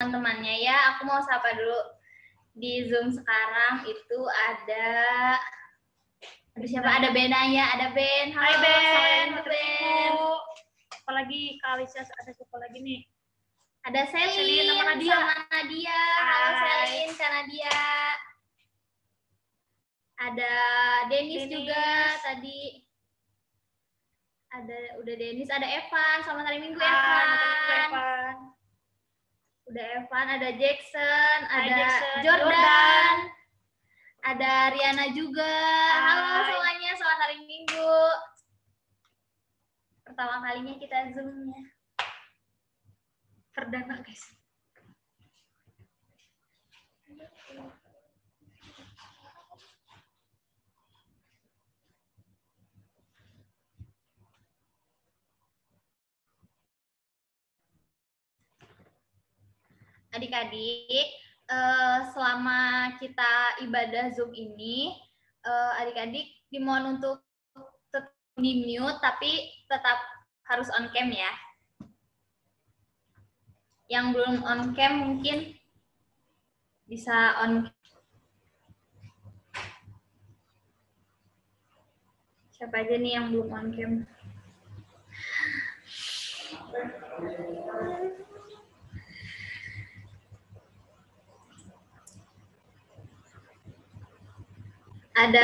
teman-temannya ya. Aku mau sapa dulu. Di Zoom sekarang itu ada siapa? Ada Ben ya, ada Ben. Halo, Hai Ben, Ben. Apalagi Kak Alisa, ada siapa lagi nih? Ada Selin sama Nadia. Halo Selin, Kak Nadia. Ada Denis juga tadi. Udah Denis, ada Evan. Selamat hari Minggu Evan. Udah Evan, ada Jackson, ada Jordan. Ada Riana juga. Halo semuanya, selamat hari Minggu. Pertama kalinya kita Zoom-nya. Perdana, guys. Adik-adik, selama kita ibadah Zoom ini, adik-adik dimohon untuk tetap di mute, tapi tetap harus on cam ya. Yang belum on cam mungkin bisa on cam. Siapa aja nih yang belum on cam? Ada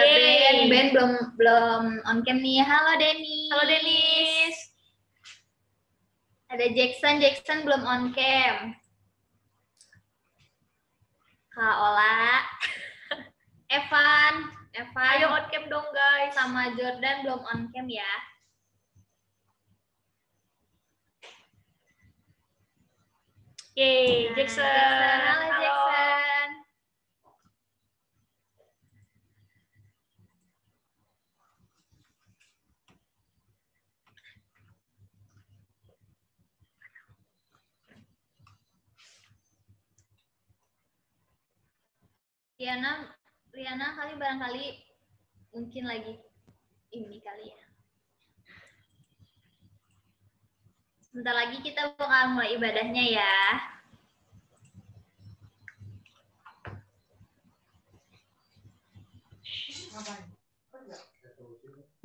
Ben belum on cam nih. Halo Denis. Ada Jackson belum on cam. Kak Ola, Evan, ayo on cam dong guys. Sama Jordan belum on cam ya. Yeay, Jackson. Halo Jackson. Riana kali barangkali mungkin lagi ini kali ya. Sebentar lagi kita bakal mulai ibadahnya ya.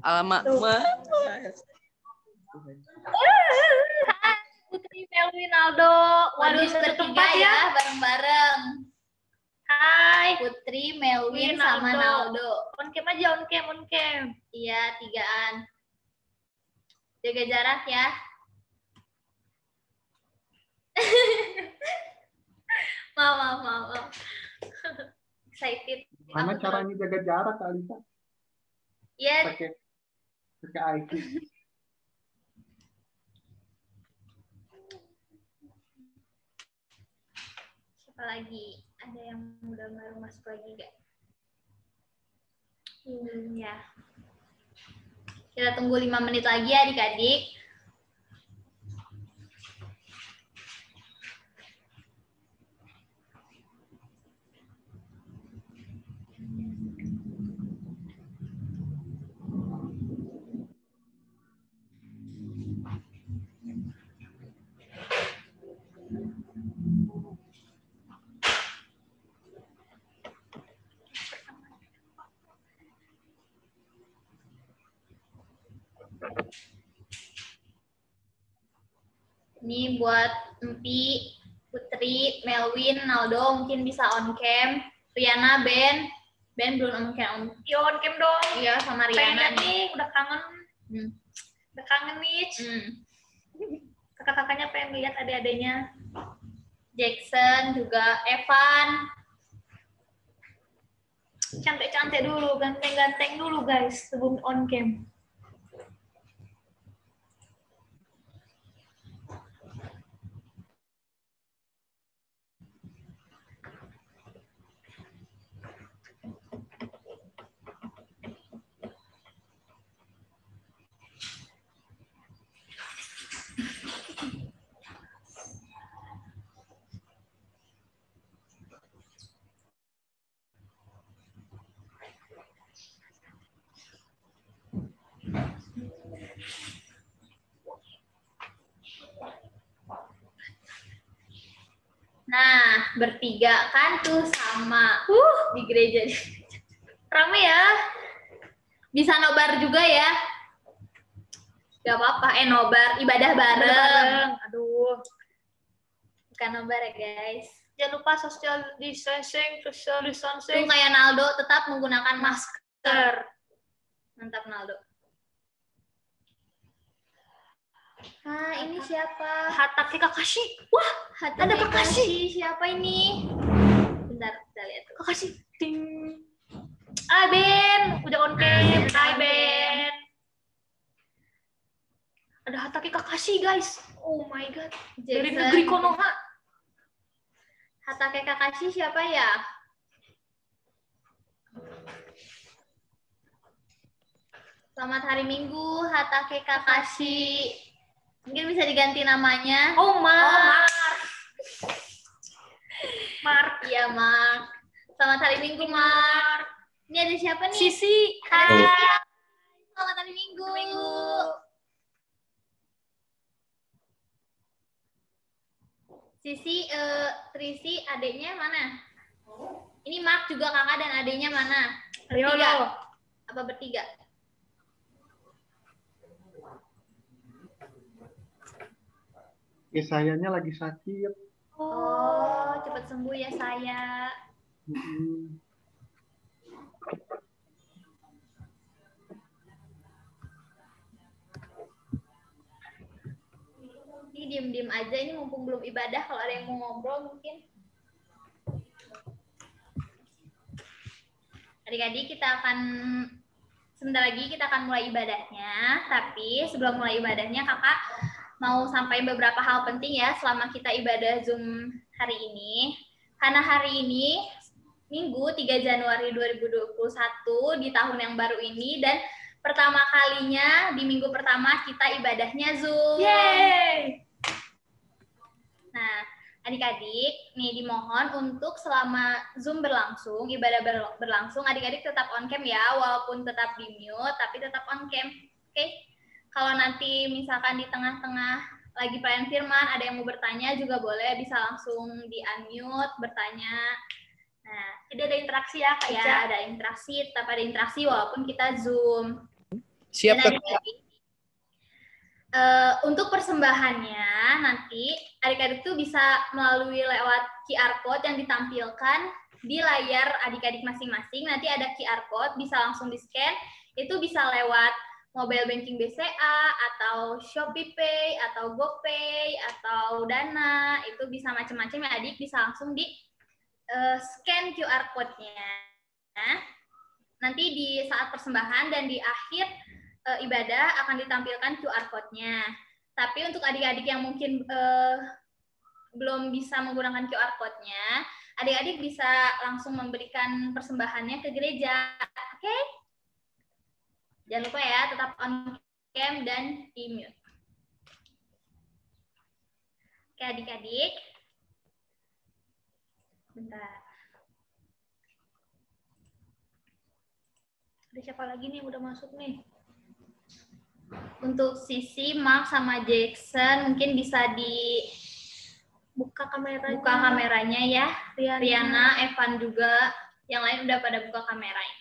Alamak, Putri Melwin Aldo. Waduh, bertiga ya, bareng-bareng. Hai Putri, Melwin, sama Naldo. On cam aja, on cam. Iya, tigaan. Jaga jarak ya. Maaf. Excited. Mana caranya jaga jarak, Alisa? Iya. Pakai IT. Siapa lagi? Ada yang udah baru masuk lagi nggak? Ya. Kita tunggu 5 menit lagi ya adik-adik. Ini buat Empi, Putri, Melwin, Naldo mungkin bisa on cam. Riana, Ben belum on cam. Yo on cam dong. Iya, sama Riana nih. Udah kangen. Udah kangen nih. Kakak-kakaknya pengen lihat adik-adiknya. Jackson juga, Evan. Cantik-cantik dulu, ganteng-ganteng dulu guys sebelum on cam. Nah, bertiga kan tuh sama di gereja. Rame ya. Bisa nobar juga ya. Gak apa-apa, nobar, ibadah bareng. Aduh. Bukan nobar ya guys. Jangan lupa social distancing. Tuh kayak Naldo tetap menggunakan masker. Mantap Naldo. Ah, ini siapa? Hatake Kakashi. Wah, Ada Kakashi. Siapa ini? Bentar, kita lihat. Kakashi. Ting. Ah, Ben. Udah on cam. Hai, Ben. Ada Hatake Kakashi, guys. Oh my god. Dari Jackson. negeri Konoha. Hatake Kakashi siapa ya? Selamat hari Minggu, Hatake Kakashi. Mungkin bisa diganti namanya. Oh, Mark. Mark. Iya, Mark. Selamat hari Minggu, Mark. Ini ada siapa nih? Sisi. Hai. Hai. Selamat hari Minggu. Sisi, Trisi, adiknya mana? Ini Mark juga kakak dan adiknya mana? Bertiga. Apa bertiga? Sayanya lagi sakit. Oh, cepat sembuh ya saya. Ini diem-diem aja, ini mumpung belum ibadah, kalau ada yang mau ngobrol mungkin. Adik-adik, sebentar lagi kita akan mulai ibadahnya, tapi sebelum mulai ibadahnya kakak mau sampaikan beberapa hal penting ya selama kita ibadah Zoom hari ini. Karena hari ini Minggu 3 Januari 2021 di tahun yang baru ini, dan pertama kalinya di minggu pertama kita ibadahnya Zoom. Yeay! Nah, adik-adik nih dimohon untuk selama Zoom berlangsung, ibadah berlangsung, adik-adik tetap on cam ya, walaupun tetap di mute tapi tetap on cam. Oke? Kalau nanti misalkan di tengah-tengah lagi pelayan firman ada yang mau bertanya juga boleh, bisa langsung di unmute bertanya. Nah, jadi ada interaksi ya, Kak Ica? Ya, ada interaksi, tetap ada interaksi walaupun kita Zoom. Siap, dan adik-adik, untuk persembahannya nanti adik-adik tuh bisa melalui lewat QR code yang ditampilkan di layar adik-adik masing-masing. Nanti ada QR code, bisa langsung di-scan. Itu bisa lewat mobile banking BCA atau Shopee Pay atau GoPay atau Dana. Itu bisa macam-macam ya adik, bisa langsung di scan QR code-nya. Nanti di saat persembahan dan di akhir ibadah akan ditampilkan QR code-nya. Tapi untuk adik-adik yang mungkin belum bisa menggunakan QR code-nya, adik-adik bisa langsung memberikan persembahannya ke gereja. Oke? Jangan lupa ya, tetap on cam dan di mute. Oke adik-adik. Bentar. Ada siapa lagi nih yang udah masuk nih? Untuk Sisi, Mark, sama Jackson mungkin bisa buka kameranya. Buka kameranya ya. Riana, Evan juga. Yang lain udah pada buka kameranya.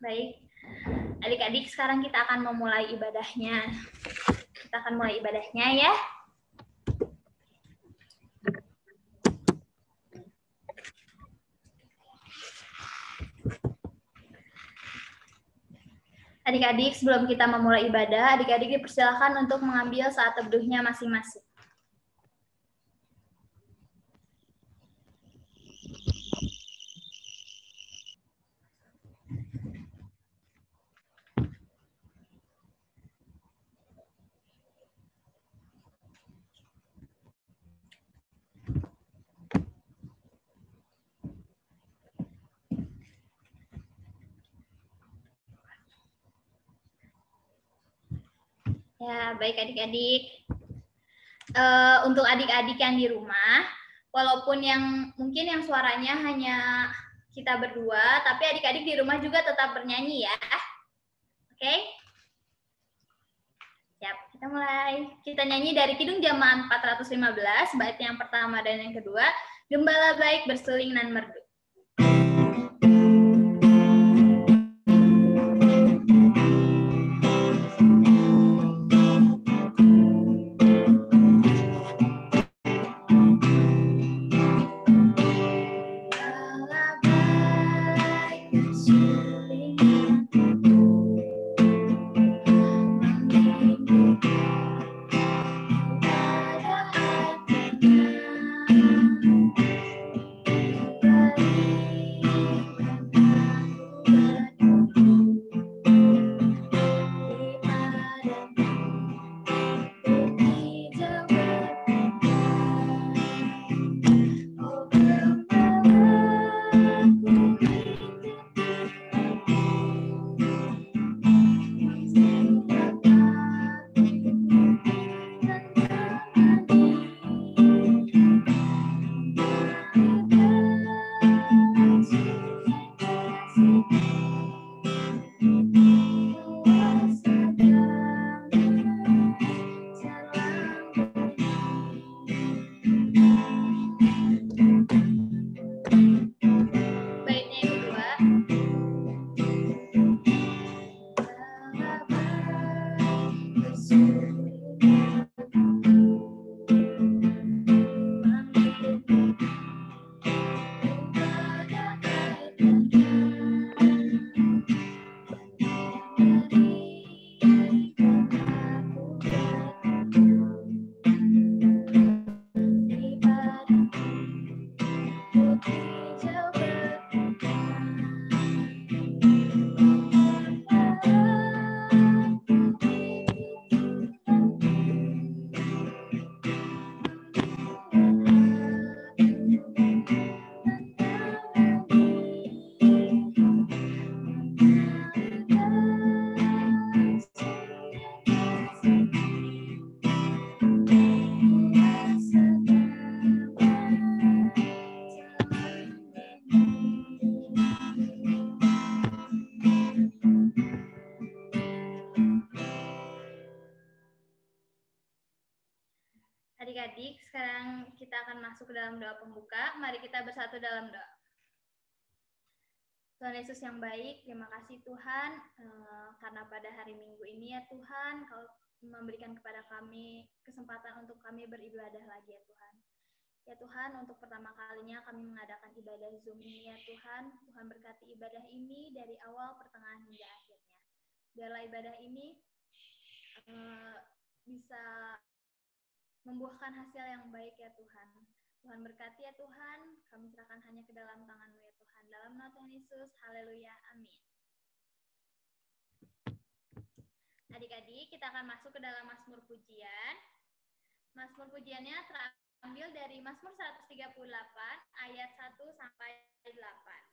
Baik. Adik-adik, sekarang kita akan memulai ibadahnya. Kita akan mulai ibadahnya ya. Adik-adik, sebelum kita memulai ibadah, adik-adik dipersilakan untuk mengambil saat teduhnya masing-masing. Ya, baik adik-adik. Untuk adik-adik yang di rumah, walaupun mungkin yang suaranya hanya kita berdua, tapi adik-adik di rumah juga tetap bernyanyi ya. Oke? Siap, kita mulai. Kita nyanyi dari Kidung Jamaah 415, bait yang pertama dan yang kedua, Gembala baik berseling nan merdu. Adik-adik, sekarang kita akan masuk ke dalam doa pembuka. Mari kita bersatu dalam doa. Tuhan Yesus yang baik, terima kasih Tuhan, karena pada hari Minggu ini ya Tuhan, Kau memberikan kepada kami kesempatan untuk kami beribadah lagi ya Tuhan. Ya Tuhan, untuk pertama kalinya kami mengadakan ibadah Zoom ini ya Tuhan. Tuhan berkati ibadah ini dari awal, pertengahan, hingga akhirnya. Biarlah ibadah ini bisa membuahkan hasil yang baik ya Tuhan. Tuhan berkati ya Tuhan, kami serahkan hanya ke dalam tangan-Mu ya Tuhan. Dalam nama Tuhan Yesus, haleluya, amin. Adik-adik, kita akan masuk ke dalam Mazmur Pujian. Mazmur Pujiannya terambil dari Mazmur 138, ayat 1 sampai 8.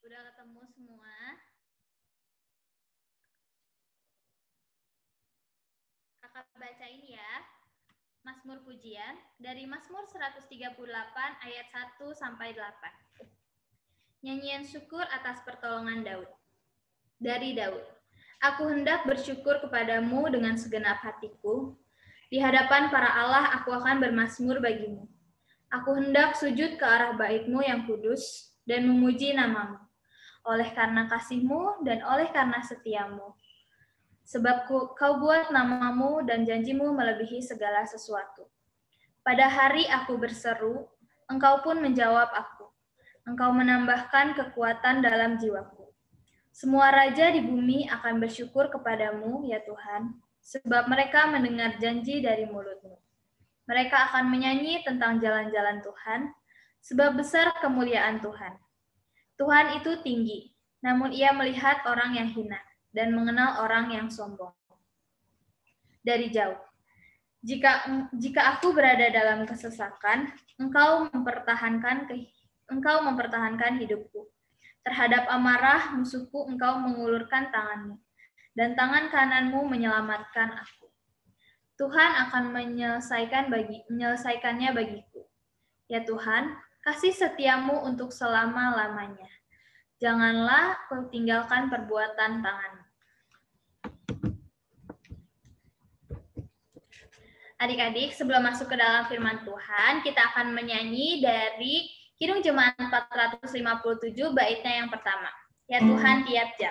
Udah ketemu semua? Kakak bacain ya. Mazmur Pujian dari Mazmur 138 ayat 1 sampai 8. Nyanyian syukur atas pertolongan Daud. Dari Daud. Aku hendak bersyukur kepadamu dengan segenap hatiku. Di hadapan para Allah aku akan bermazmur bagimu. Aku hendak sujud ke arah bait-Mu yang kudus dan memuji nama-Mu. Oleh karena kasih-Mu dan oleh karena setia-Mu. Sebab Kau buat nama-Mu dan janji-Mu melebihi segala sesuatu. Pada hari aku berseru, Engkau pun menjawab aku. Engkau menambahkan kekuatan dalam jiwaku. Semua raja di bumi akan bersyukur kepadamu, ya Tuhan, sebab mereka mendengar janji dari mulut-Mu. Mereka akan menyanyi tentang jalan-jalan Tuhan, sebab besar kemuliaan Tuhan. Tuhan itu tinggi, namun Ia melihat orang yang hina dan mengenal orang yang sombong. Dari jauh. Jika aku berada dalam kesesakan, Engkau mempertahankan hidupku. Terhadap amarah musuhku Engkau mengulurkan tangan-Mu, dan tangan kanan-Mu menyelamatkan aku. Tuhan akan menyelesaikannya bagiku. Ya Tuhan, kasih setiamu untuk selama-lamanya. Janganlah kau tinggalkan perbuatan tanganmu. Adik-adik, sebelum masuk ke dalam firman Tuhan, kita akan menyanyi dari Kidung Jemaat 457, baitnya yang pertama. Ya Tuhan tiap jam.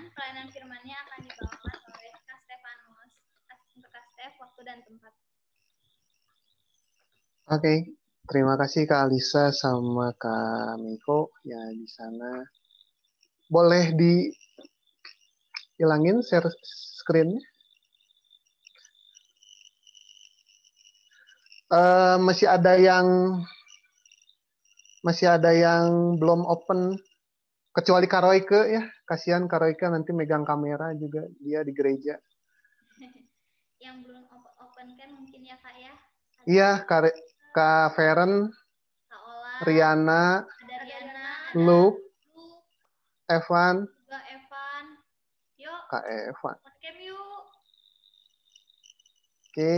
Pelayanan firman-Nya akan dibawakan oleh Kak Stefanus. Untuk Kak Stef, waktu dan tempat. Oke, terima kasih Kak Alisa sama Kak Miko ya di sana. Boleh dihilangin share screen-nya? Masih ada yang belum open kecuali Karoike ya. Kasihan Karoike nanti megang kamera juga dia di gereja. Yang belum open kan mungkin ya Kak ya? Iya, Kak Feren, Kak Ola, Riana, Luke, Evan, juga Evan. Yuk, Kak Evan. podcast yuk. Oke.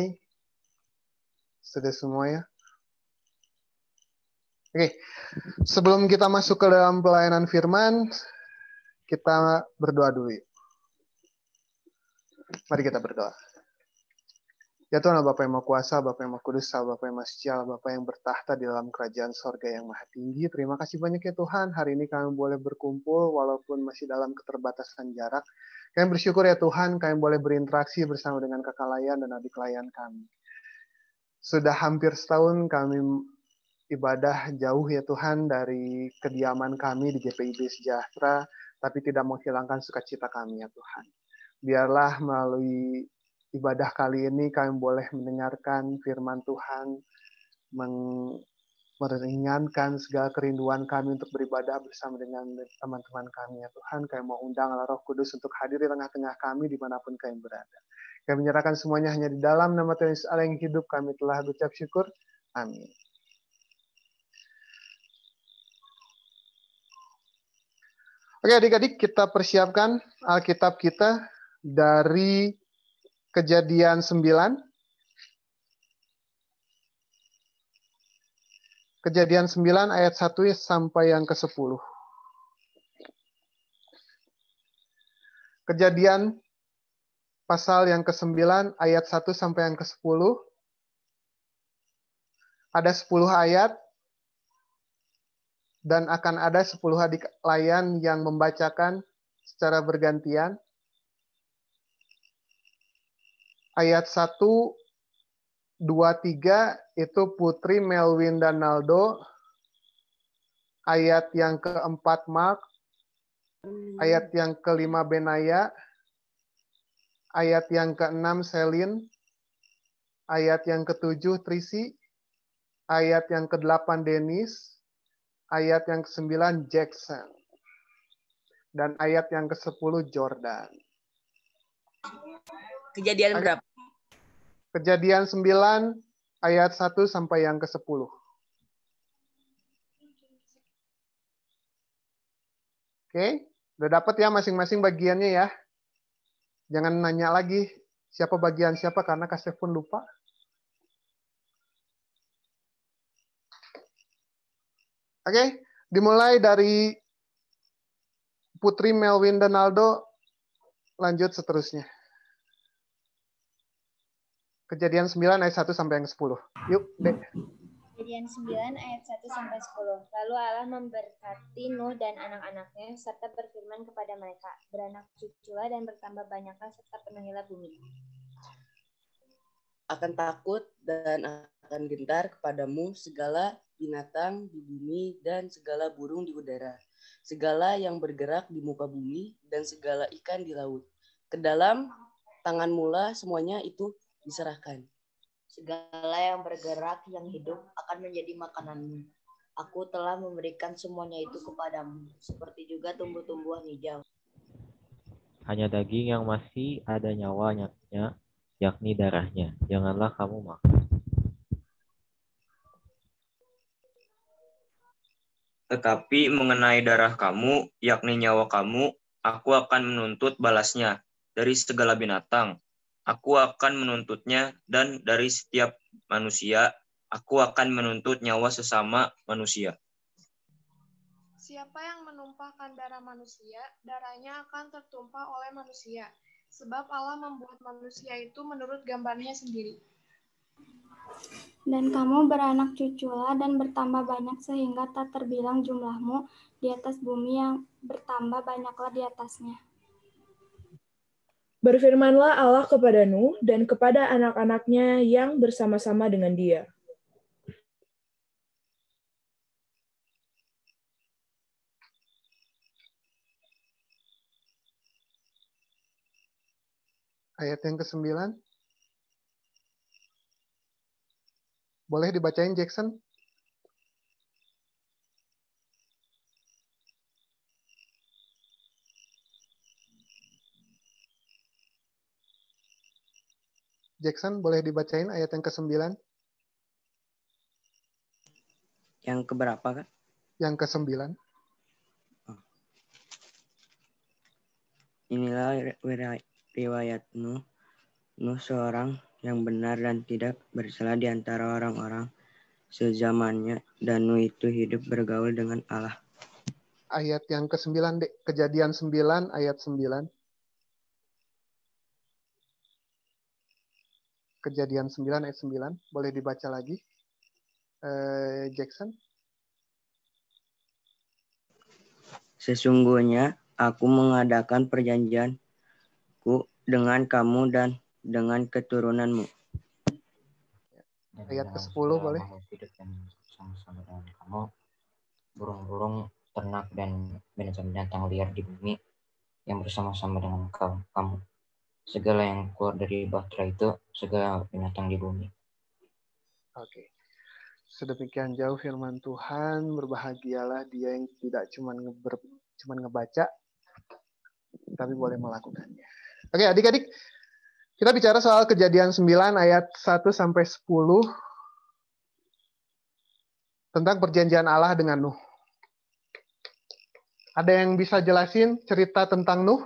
Sudah semua ya? Oke. Sebelum kita masuk ke dalam pelayanan firman, kita berdoa dulu. Mari kita berdoa. Ya Tuhan, Bapa yang Maha Kuasa, Bapa yang Maha Kudus, Bapa yang Maha Setia, Bapa yang bertahta di dalam kerajaan sorga yang Maha Tinggi. Terima kasih banyak ya Tuhan, hari ini kami boleh berkumpul walaupun masih dalam keterbatasan jarak. Kami bersyukur ya Tuhan, kami boleh berinteraksi bersama dengan kakak layan dan adik layan kami. Sudah hampir setahun kami ibadah jauh ya Tuhan dari kediaman kami di GPIB Sejahtera, tapi tidak menghilangkan sukacita kami ya Tuhan. Biarlah melalui ibadah kali ini kami boleh mendengarkan firman Tuhan, meringankan segala kerinduan kami untuk beribadah bersama dengan teman-teman kami. Ya Tuhan, kami mau undang Roh Kudus untuk hadir di tengah-tengah kami dimanapun kami berada. Kami menyerahkan semuanya hanya di dalam nama Tuhan Yesus Allah yang hidup, kami telah berucap syukur. Amin. Oke adik-adik, kita persiapkan Alkitab kita dari Kejadian 9. Kejadian 9 ayat 1 sampai yang ke-10. Kejadian pasal yang ke-9 ayat 1 sampai yang ke-10. Ada 10 ayat dan akan ada 10 adik layan yang membacakan secara bergantian. Ayat 1, 2, 3 itu Putri, Melwin, dan Naldo. Ayat yang ke-4 Mark. Ayat yang ke-5 Benaya. Ayat yang ke-6 Selin. Ayat yang ke-7 Trisi. Ayat yang ke-8 Dennis. Ayat yang ke-9 Jackson. Dan ayat yang ke-10 Jordan. Kejadian berapa? Kejadian 9 ayat 1 sampai yang ke-10. Oke, udah dapat ya masing-masing bagiannya ya. Jangan nanya lagi siapa bagian siapa karena Kak Stef pun lupa. Oke, dimulai dari Putri Melwin Donaldo, lanjut seterusnya. Kejadian 9 ayat 1 sampai yang 10. Yuk, Dek. Kejadian 9 ayat 1 sampai 10. Lalu Allah memberkati Nuh dan anak-anaknya serta berfirman kepada mereka, beranak cuculah dan bertambah banyaklah serta penuhilah bumi. Akan takut dan akan gentar kepadamu segala binatang di bumi dan segala burung di udara, segala yang bergerak di muka bumi dan segala ikan di laut. Ke dalam tanganmu semuanya itu diserahkan. Segala yang bergerak, yang hidup akan menjadi makananmu. Aku telah memberikan semuanya itu kepadamu, seperti juga tumbuh-tumbuhan hijau. Hanya daging yang masih ada nyawanya, yakni darahnya, janganlah kamu makan. Tetapi mengenai darah kamu, yakni nyawa kamu, aku akan menuntut balasnya dari segala binatang. Aku akan menuntutnya, dan dari setiap manusia, aku akan menuntut nyawa sesama manusia. Siapa yang menumpahkan darah manusia, darahnya akan tertumpah oleh manusia. Sebab Allah membuat manusia itu menurut gambarnya sendiri. Dan kamu beranak cuculah dan bertambah banyak sehingga tak terbilang jumlahmu di atas bumi, yang bertambah banyaklah di atasnya. Berfirmanlah Allah kepada Nuh dan kepada anak-anaknya yang bersama-sama dengan dia. Ayat yang ke-9. Boleh dibacain, Jackson? Jackson, boleh dibacain ayat yang ke-9? Yang keberapa, Kak? Yang ke-9. Inilah riwayat Nuh. Nuh seorang yang benar dan tidak bersalah di antara orang-orang sezamannya, dan Nuh itu hidup bergaul dengan Allah. Ayat yang ke-9, Dek. Kejadian 9 ayat 9. Kejadian 9 ayat 9. Boleh dibaca lagi, Jackson? Sesungguhnya aku mengadakan perjanjianku dengan kamu dan dengan keturunanmu. Ayat ke-10 boleh. Hidup dan sama-sama dengan kamu, burung-burung, ternak, dan binatang-binatang liar di bumi yang bersama-sama dengan kamu. Segala yang keluar dari bahtera itu, segala binatang di bumi. Oke. Sedemikian jauh firman Tuhan, berbahagialah dia yang tidak cuma ngebaca, tapi boleh melakukannya. Oke, adik-adik, kita bicara soal Kejadian 9 ayat 1 sampai 10 tentang perjanjian Allah dengan Nuh. Ada yang bisa jelasin cerita tentang Nuh?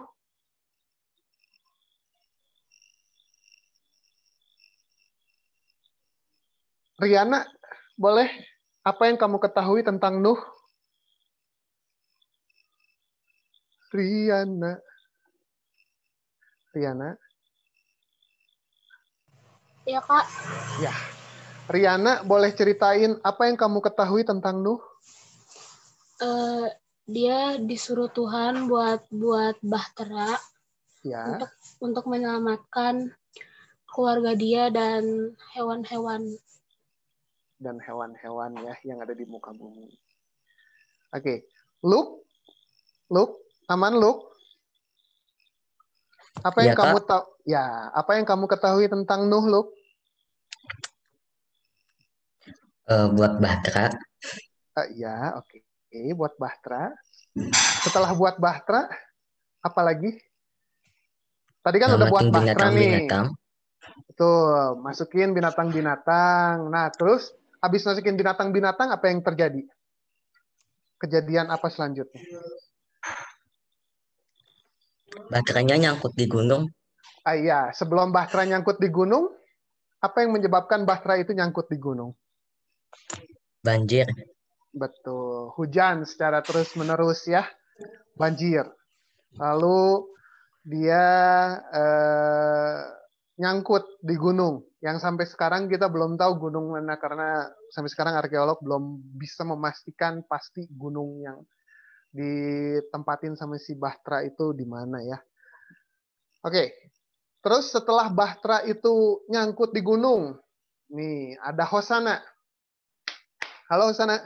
Riana, boleh? Apa yang kamu ketahui tentang Nuh? Riana. Ya, Kak. Ya. Riana, boleh ceritain apa yang kamu ketahui tentang Nuh? Dia disuruh Tuhan buat bahtera, Ya. untuk menyelamatkan keluarga dia dan hewan-hewan. Dan hewan-hewan ya yang ada di muka bumi. Oke. Luke, aman Luke? Apa yang kamu tahu? Ya, apa yang kamu ketahui tentang Nuh, Luke? Buat bahtera. Ya, oke. Buat bahtera. Setelah buat bahtera, apa lagi? Tadi kan udah buat bahtera nih. Betul, masukin binatang-binatang. Nah, terus habis masukin binatang-binatang, apa yang terjadi? Kejadian apa selanjutnya? Bahteranya nyangkut di gunung. Iya, sebelum bahtera nyangkut di gunung, apa yang menyebabkan bahtera itu nyangkut di gunung? Banjir. Betul. Hujan secara terus-menerus ya. Banjir. Lalu dia nyangkut di gunung. Yang sampai sekarang kita belum tahu gunung mana karena sampai sekarang arkeolog belum bisa memastikan pasti gunung yang ditempatin sama si Bahtera itu di mana ya. Oke. Terus setelah Bahtera itu nyangkut di gunung, nih ada Hosana. Halo Hosana.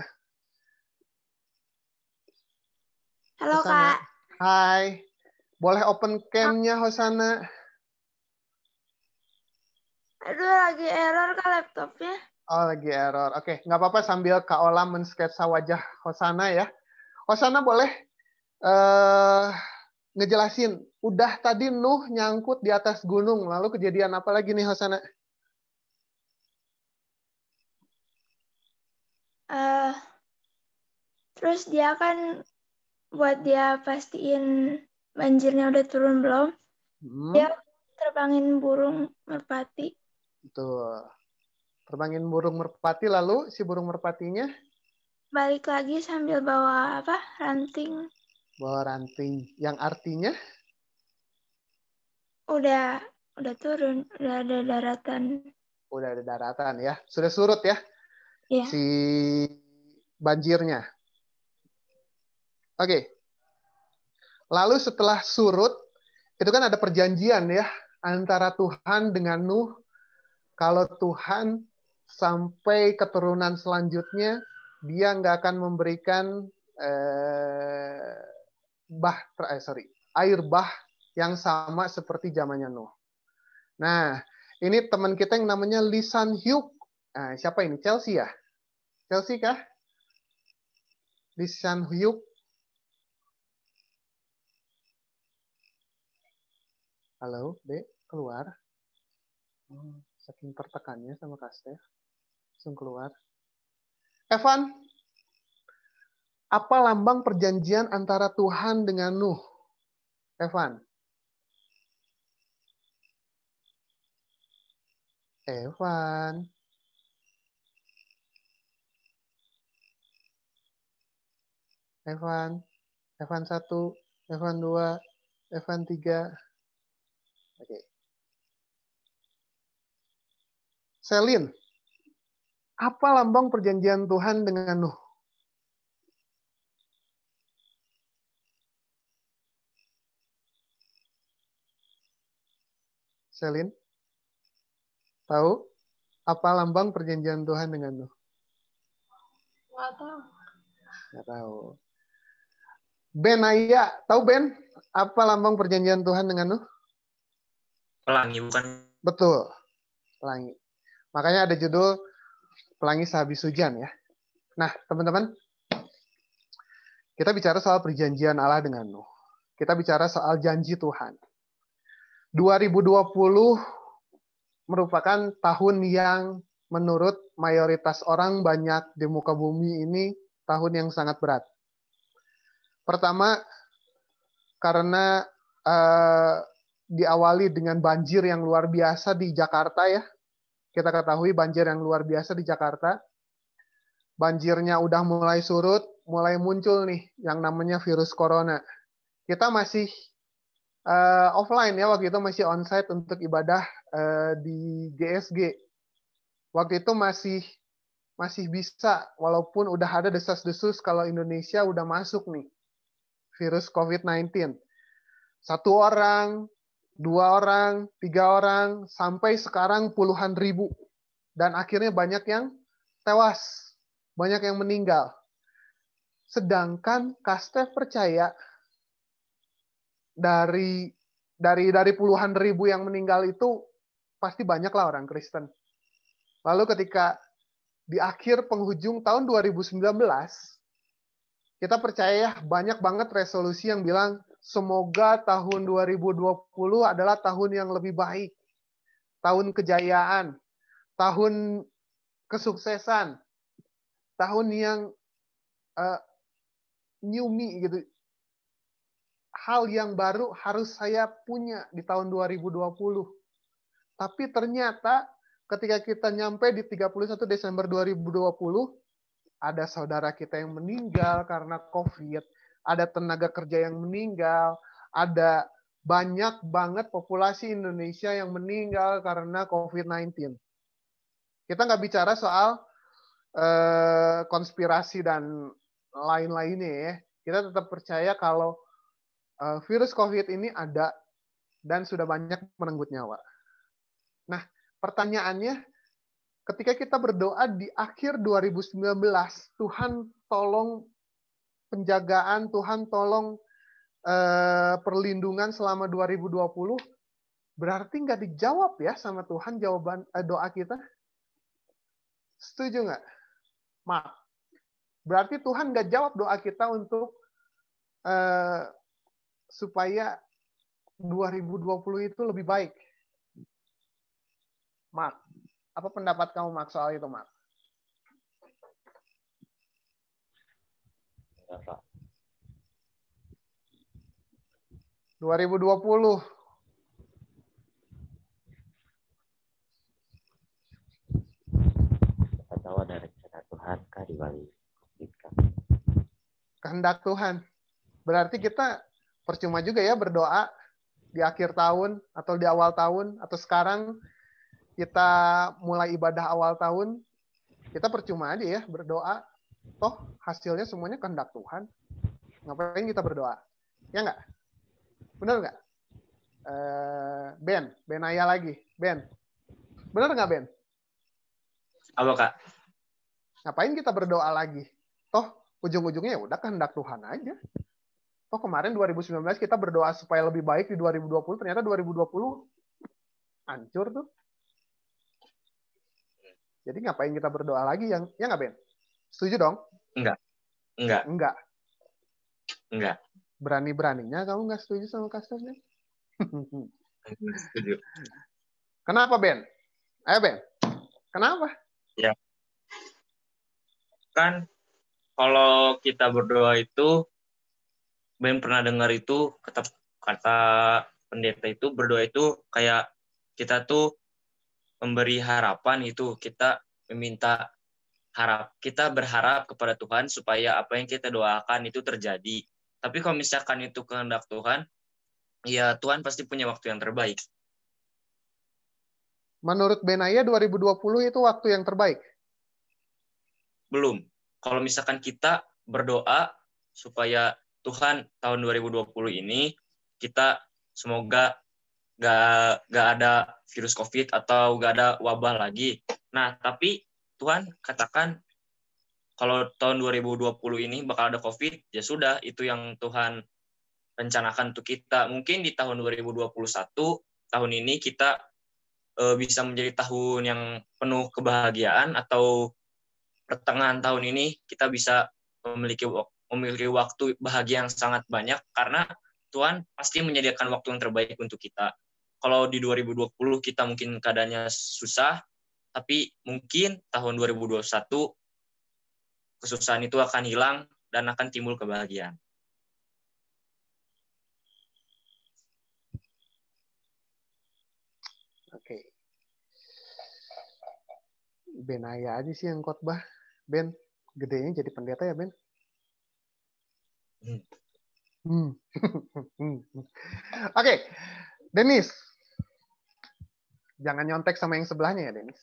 Halo Hosana. Kak. Hai. Boleh open cam-nya Hosana? Aduh, lagi error Kak laptopnya. Oh, lagi error. Oke, nggak apa-apa sambil Kak Ola mensketsa wajah Hosana ya. Hosana boleh ngejelasin, udah tadi Nuh nyangkut di atas gunung, lalu kejadian apa lagi nih Hosana? Terus dia kan buat dia pastiin banjirnya udah turun belum, dia terbangin burung merpati. Betul. Terbangin burung merpati, lalu si burung merpatinya balik lagi sambil bawa apa? Ranting. Bawa ranting, yang artinya udah turun, udah ada daratan. Udah ada daratan ya. Sudah surut ya? Iya. Si banjirnya. Oke. Lalu setelah surut, itu kan ada perjanjian ya antara Tuhan dengan Nuh. Kalau Tuhan sampai keturunan selanjutnya, dia nggak akan memberikan air bah yang sama seperti zamannya Nuh. Nah, ini teman kita yang namanya Lee San Hyuk. Nah, siapa ini? Chelsea ya? Chelsea kah? Lee San Hyuk. Halo, Dek, keluar. Saking tertekannya sama Kak Steph. Langsung keluar. Evan, apa lambang perjanjian antara Tuhan dengan Nuh? Evan. Evan. Evan. Evan 1, Evan 2, Evan 3. Oke. Selin, apa lambang perjanjian Tuhan dengan Nuh? Selin, tahu apa lambang perjanjian Tuhan dengan Nuh? Nggak tahu. Nggak tahu. Ben Aya, tahu Ben? Apa lambang perjanjian Tuhan dengan Nuh? Pelangi, bukan? Betul, pelangi. Makanya ada judul Pelangi Sehabis Hujan ya. Nah, teman-teman, kita bicara soal perjanjian Allah dengan Nuh. Kita bicara soal janji Tuhan. 2020 merupakan tahun yang menurut mayoritas orang banyak di muka bumi ini tahun yang sangat berat. Pertama, karena diawali dengan banjir yang luar biasa di Jakarta ya. Kita ketahui banjir yang luar biasa di Jakarta. Banjirnya udah mulai surut, mulai muncul nih yang namanya virus corona. Kita masih offline ya, waktu itu masih onsite untuk ibadah di GSG. Waktu itu masih bisa, walaupun udah ada desas-desus kalau Indonesia udah masuk nih virus COVID-19. 1 orang, 2 orang, 3 orang, sampai sekarang puluhan ribu. Dan akhirnya banyak yang tewas, banyak yang meninggal. Sedangkan Kak Steph percaya dari puluhan ribu yang meninggal itu pasti banyaklah orang Kristen. Lalu ketika di akhir penghujung tahun 2019, kita percaya banyak banget resolusi yang bilang semoga tahun 2020 adalah tahun yang lebih baik. Tahun kejayaan, tahun kesuksesan, tahun yang new me gitu. Hal yang baru harus saya punya di tahun 2020. Tapi ternyata ketika kita nyampe di 31 Desember 2020, ada saudara kita yang meninggal karena COVID, ada tenaga kerja yang meninggal, ada banyak banget populasi Indonesia yang meninggal karena COVID-19. Kita nggak bicara soal konspirasi dan lain-lainnya ya. Kita tetap percaya kalau virus COVID ini ada dan sudah banyak merenggut nyawa. Nah, pertanyaannya, ketika kita berdoa di akhir 2019, Tuhan tolong penjagaan, Tuhan tolong perlindungan selama 2020, berarti nggak dijawab ya sama Tuhan jawaban doa kita? Setuju nggak? Maaf. Berarti Tuhan nggak jawab doa kita untuk supaya 2020 itu lebih baik. Mark, apa pendapat kamu Mark soal itu, Mark? Enggak, Pak. 2020. Kita tahu ada rencana Tuhan kah di balik COVID kah? Kehendak Tuhan. Berarti kita percuma juga ya berdoa di akhir tahun atau di awal tahun atau sekarang kita mulai ibadah awal tahun, kita percuma aja ya berdoa. Toh hasilnya semuanya kehendak Tuhan. Ngapain kita berdoa? Ya nggak? Benar nggak? Ben Aya lagi. Ben, benar nggak Ben? Apa Kak? Ngapain kita berdoa lagi? Toh ujung-ujungnya ya udah kehendak Tuhan aja. Toh kemarin 2019 kita berdoa supaya lebih baik di 2020, ternyata 2020 hancur tuh. Jadi ngapain kita berdoa lagi ya nggak Ben? Setuju dong? Enggak. Berani-beraninya kamu nggak setuju sama kasarnya? Setuju. Kenapa Ben? Ayo Ben, kenapa? Ya. Kan kalau kita berdoa itu, Ben pernah dengar itu kata pendeta itu berdoa itu kayak kita tuh memberi harapan itu, kita meminta kita berharap kepada Tuhan supaya apa yang kita doakan itu terjadi. Tapi kalau misalkan itu kehendak Tuhan, ya Tuhan pasti punya waktu yang terbaik. Menurut Benaya 2020 itu waktu yang terbaik? Belum. Kalau misalkan kita berdoa supaya Tuhan tahun 2020 ini kita semoga gak ada virus COVID atau gak ada wabah lagi. Nah, tapi Tuhan katakan kalau tahun 2020 ini bakal ada COVID, ya sudah, itu yang Tuhan rencanakan untuk kita. Mungkin di tahun 2021, tahun ini kita bisa menjadi tahun yang penuh kebahagiaan, atau pertengahan tahun ini kita bisa memiliki waktu bahagia yang sangat banyak, karena Tuhan pasti menyediakan waktu yang terbaik untuk kita. Kalau di 2020 kita mungkin keadaannya susah, tapi mungkin tahun 2021 kesusahan itu akan hilang dan akan timbul kebahagiaan. Oke. Ben Aya aja sih yang khotbah. Ben, gedenya jadi pendeta ya, Ben? Oke. Denis. Jangan nyontek sama yang sebelahnya ya, Denis.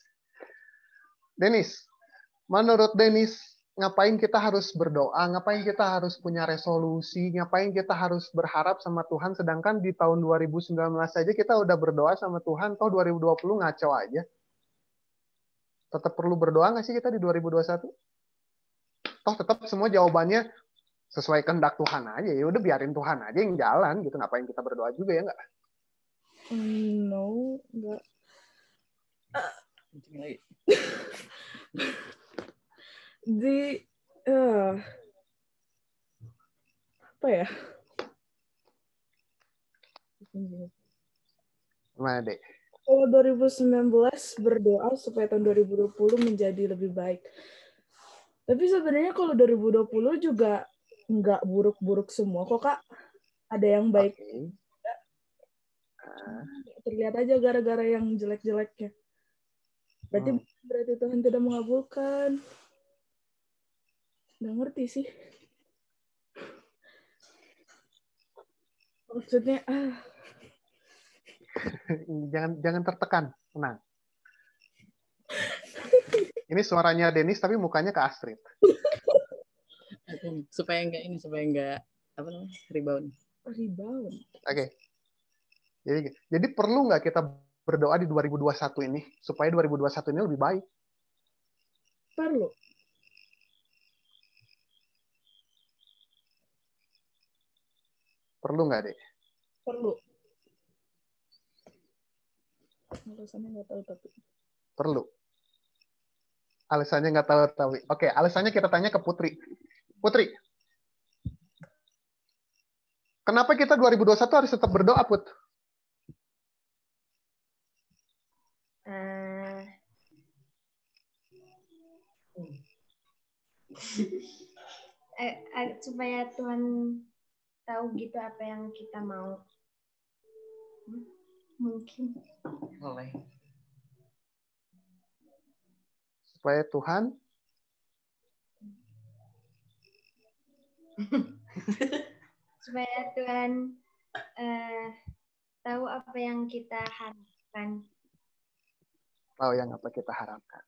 Denis, menurut Denis, ngapain kita harus berdoa, ngapain kita harus punya resolusi, ngapain kita harus berharap sama Tuhan, sedangkan di tahun 2019 saja kita udah berdoa sama Tuhan, toh 2020 ngaco aja. Tetap perlu berdoa nggak sih kita di 2021? Toh tetap semua jawabannya sesuai kehendak Tuhan aja, ya udah biarin Tuhan aja yang jalan gitu, ngapain kita berdoa juga ya nggak? No, enggak. Apa ya? Gimana, Dek? Kalau 2019 berdoa supaya tahun 2020 menjadi lebih baik. Tapi sebenarnya kalau 2020 juga nggak buruk-buruk semua kok, Kak. Ada yang baik. Okay. Terlihat aja gara-gara yang jelek-jeleknya. Berarti Tuhan tidak mengabulkan. Nggak ngerti sih. Maksudnya, jangan tertekan, tenang. Ini suaranya Denis tapi mukanya ke Astrid. supaya enggak apa namanya? Rebound. Oke. Jadi perlu nggak kita berdoa di 2021 ini supaya 2021 ini lebih baik? Perlu. Perlu nggak, Dek? Perlu. Alasannya nggak tahu tapi. Perlu. Alasannya nggak tahu tapi. Oke, alasannya kita tanya ke Putri. Putri, kenapa kita 2021 harus tetap berdoa, Put? Supaya Tuhan tahu gitu apa yang kita mau. Mungkin. Boleh. Supaya Tuhan supaya Tuhan tahu apa yang kita harapkan. Tahu yang apa kita harapkan.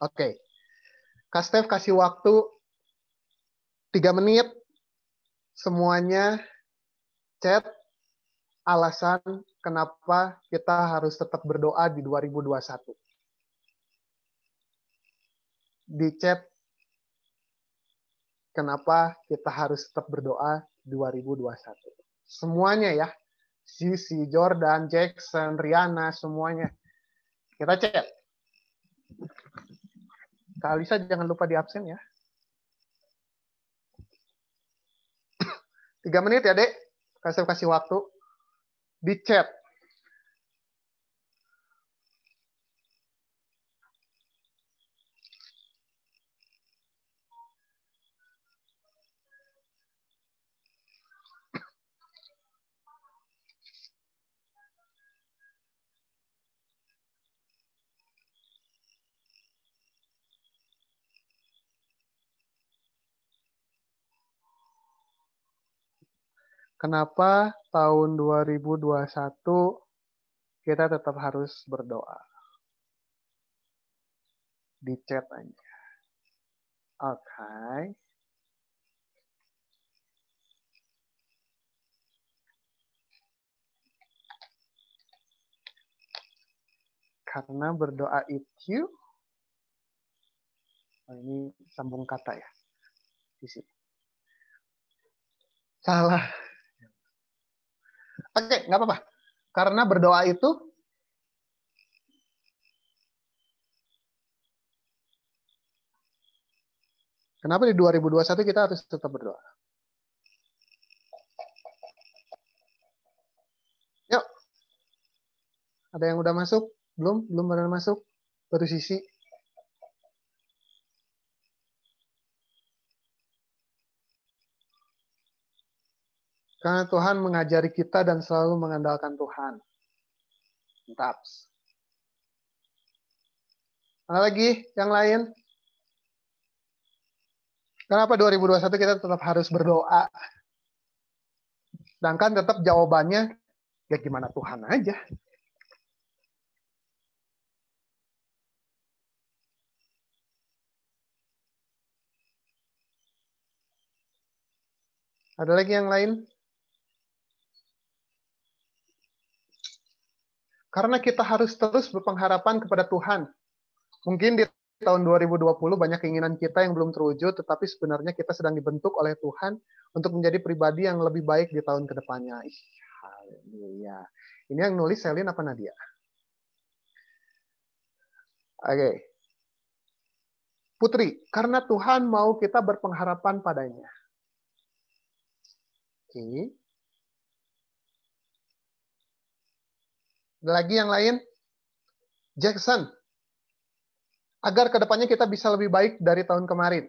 Oke. Kak Steph kasih waktu 3 menit. Semuanya chat alasan kenapa kita harus tetap berdoa di 2021. Di chat kenapa kita harus tetap berdoa 2021. Semuanya ya. Sisi, Jordan, Jackson, Riana, semuanya. Kita chat. Kak Alisa jangan lupa di absen ya. 3 menit ya, Dek. Kasih waktu. Di chat. Kenapa tahun 2021 kita tetap harus berdoa? Di chat aja. Oke. Karena berdoa itu, ini sambung kata ya. Di sini. Salah. Oke, nggak apa-apa. Karena berdoa itu kenapa di 2021 kita harus tetap berdoa? Yuk. Ada yang udah masuk? Belum ada masuk? Baru sisi. Karena Tuhan mengajari kita dan selalu mengandalkan Tuhan. Mantap. Ada lagi yang lain? Kenapa 2021 kita tetap harus berdoa? Sedangkan tetap jawabannya, ya gimana Tuhan aja. Ada lagi yang lain? Karena kita harus terus berpengharapan kepada Tuhan. Mungkin di tahun 2020 banyak keinginan kita yang belum terwujud, tetapi sebenarnya kita sedang dibentuk oleh Tuhan untuk menjadi pribadi yang lebih baik di tahun kedepannya. Haleluya. Ini yang nulis Selin apa Nadia? Oke. Putri, karena Tuhan mau kita berpengharapan padanya. Oke. Ada lagi yang lain? Jackson, agar kedepannya kita bisa lebih baik dari tahun kemarin.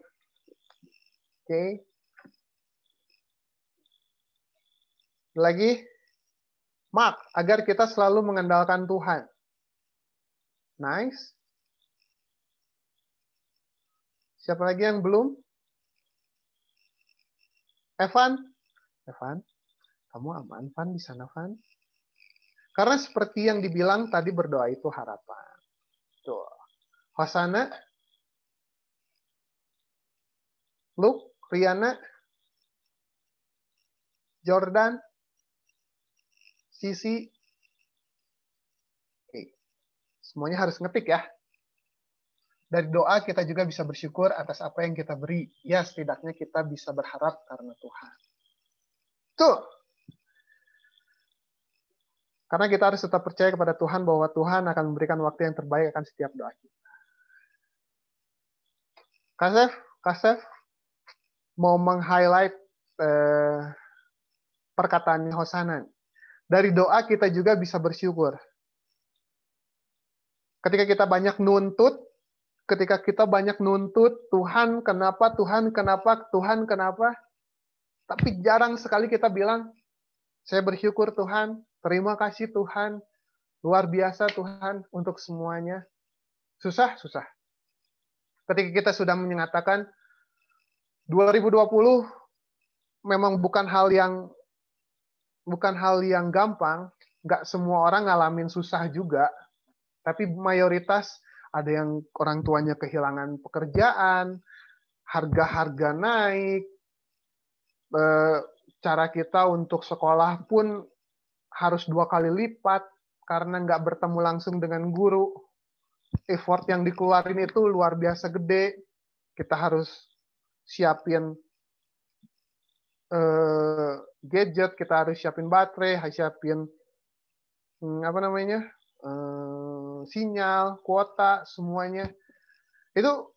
Oke. Ada lagi? Mark, agar kita selalu mengandalkan Tuhan. Nice. Siapa lagi yang belum? Evan, kamu aman, Van, di sana, Van? Karena seperti yang dibilang tadi, berdoa itu harapan. Tuh. Hosana, Luke, Riana, Jordan, Sisi. Oke. Semuanya harus ngetik ya. Dari doa kita juga bisa bersyukur atas apa yang kita beri. Ya, setidaknya kita bisa berharap karena Tuhan. Tuh. Karena kita harus tetap percaya kepada Tuhan bahwa Tuhan akan memberikan waktu yang terbaik akan setiap doa kita. Kasef mau meng-highlight perkataan Hosana. Dari doa kita juga bisa bersyukur. Ketika kita banyak nuntut, Tuhan kenapa, tapi jarang sekali kita bilang, saya bersyukur Tuhan, terima kasih Tuhan, luar biasa Tuhan untuk semuanya. Susah. Ketika kita sudah menyatakan 2020 memang bukan hal yang gampang, nggak semua orang ngalamin susah juga, tapi mayoritas ada yang orang tuanya kehilangan pekerjaan, harga-harga naik, cara kita untuk sekolah pun harus 2 kali lipat karena nggak bertemu langsung dengan guru. Effort yang dikeluarin itu luar biasa gede. Kita harus siapin gadget, kita harus siapin baterai, harus siapin sinyal, kuota, semuanya. Itu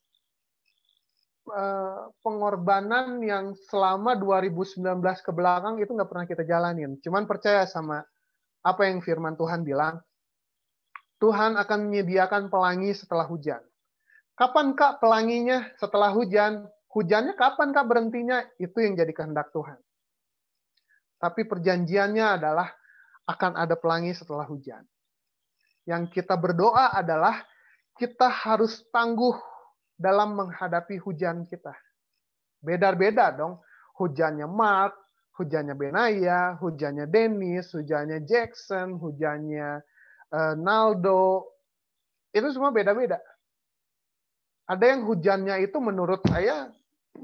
pengorbanan yang selama 2019 ke belakang itu nggak pernah kita jalanin. Cuman percaya sama apa yang firman Tuhan bilang, Tuhan akan menyediakan pelangi setelah hujan. Kapan Kak pelanginya setelah hujan? Hujannya kapan Kak berhentinya? Itu yang jadi kehendak Tuhan. Tapi perjanjiannya adalah akan ada pelangi setelah hujan. Yang kita berdoa adalah kita harus tangguh dalam menghadapi hujan kita. Beda-beda dong. Hujannya Mark, hujannya Benaya, hujannya Dennis, hujannya Jackson, hujannya Naldo. Itu semua beda-beda. Ada yang hujannya itu menurut saya,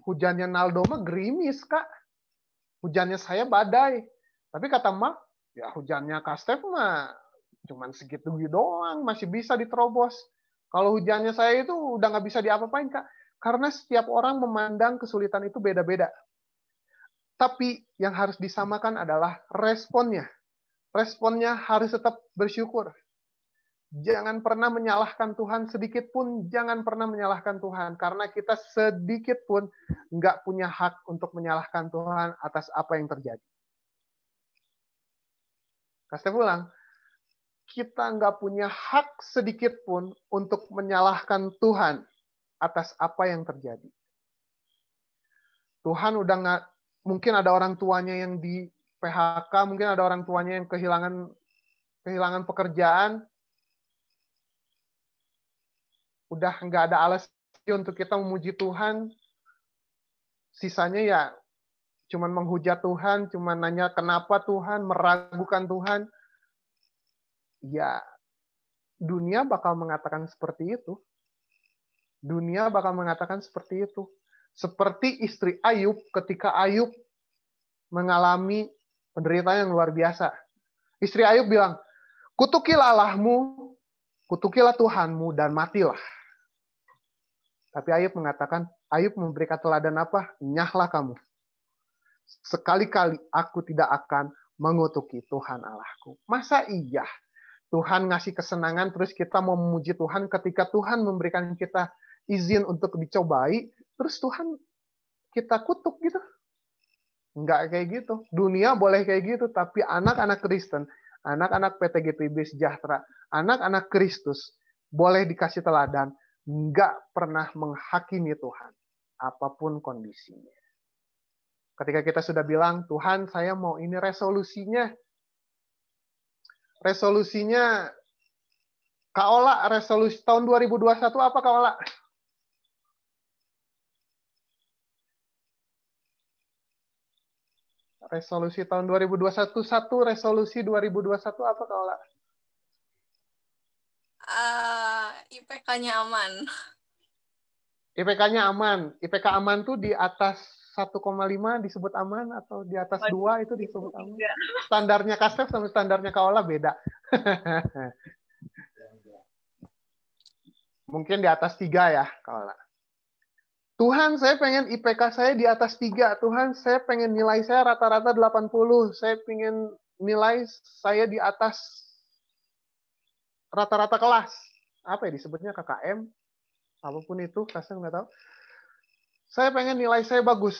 hujannya Naldo mah gerimis, Kak. Hujannya saya badai. Tapi kata Mark, ya hujannya Kastef mah cuman segitu doang, masih bisa diterobos. Kalau hujannya saya itu udah nggak bisa diapa-apain, Kak. Karena setiap orang memandang kesulitan itu beda-beda. Tapi yang harus disamakan adalah responnya. Responnya harus tetap bersyukur. Jangan pernah menyalahkan Tuhan sedikit pun, jangan pernah menyalahkan Tuhan. Karena kita sedikit pun nggak punya hak untuk menyalahkan Tuhan atas apa yang terjadi. Kasih ulang. Kita nggak punya hak sedikit pun untuk menyalahkan Tuhan atas apa yang terjadi. Tuhan udah nggak, mungkin ada orang tuanya yang di PHK, mungkin ada orang tuanya yang kehilangan pekerjaan. Udah nggak ada alasan untuk kita memuji Tuhan. Sisanya ya cuman menghujat Tuhan, cuman nanya kenapa Tuhan, meragukan Tuhan. Ya, dunia bakal mengatakan seperti itu. Dunia bakal mengatakan seperti itu. Seperti istri Ayub ketika Ayub mengalami penderitaan yang luar biasa. Istri Ayub bilang, kutukilah Allahmu, kutukilah Tuhanmu, dan matilah. Tapi Ayub mengatakan, Ayub memberikan teladan apa? Nyahlah kamu. Sekali-kali aku tidak akan mengutuki Tuhan Allahku. Masa iya? Tuhan ngasih kesenangan, terus kita mau memuji Tuhan ketika Tuhan memberikan kita izin untuk dicobai, terus Tuhan kita kutuk gitu. Enggak kayak gitu. Dunia boleh kayak gitu, tapi anak-anak Kristen, anak-anak PTGPB Sejahtera, anak-anak Kristus boleh dikasih teladan, enggak pernah menghakimi Tuhan, apapun kondisinya. Ketika kita sudah bilang, Tuhan saya mau ini resolusinya, Kak Ola, resolusi tahun 2021 apa Kak Ola? Resolusi tahun 2021, resolusi 2021 apa Kak Ola? IPK-nya aman. IPK-nya aman. IPK aman tuh di atas 1,5 disebut aman atau di atas 2 itu disebut aman? Standarnya Kasef sama standarnya Kak Ola beda. Mungkin di atas 3 ya Kak Ola. Tuhan, saya pengen IPK saya di atas 3. Tuhan, saya pengen nilai saya rata-rata 80. Saya pengen nilai saya di atas rata-rata kelas. Apa ya disebutnya KKM? Apapun itu, saya nggak tahu. Saya pengen nilai saya bagus.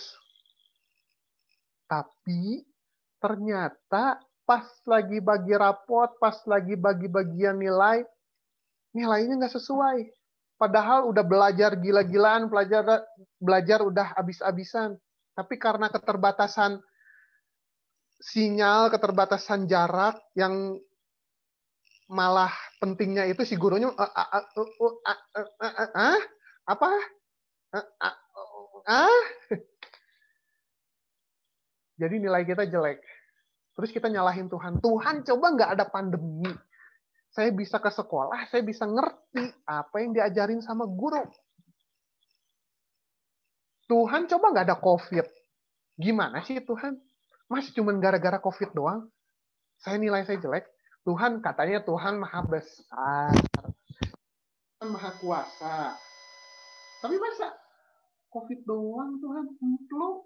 Tapi ternyata pas lagi bagi raport, pas lagi bagi-bagian nilai, nilainya nggak sesuai. Padahal udah belajar gila-gilaan, belajar udah habis-habisan. Tapi karena keterbatasan sinyal, keterbatasan jarak, yang malah pentingnya itu si gurunya apa? Jadi nilai kita jelek. Terus kita nyalahin Tuhan. Tuhan, coba nggak ada pandemi. Saya bisa ke sekolah, saya bisa ngerti apa yang diajarin sama guru. Tuhan, coba nggak ada COVID. Gimana sih Tuhan? Masih cuma gara-gara COVID doang? Saya nilai saya jelek. Tuhan, katanya Tuhan maha besar. Tuhan maha kuasa. Tapi masa COVID doang Tuhan? Flu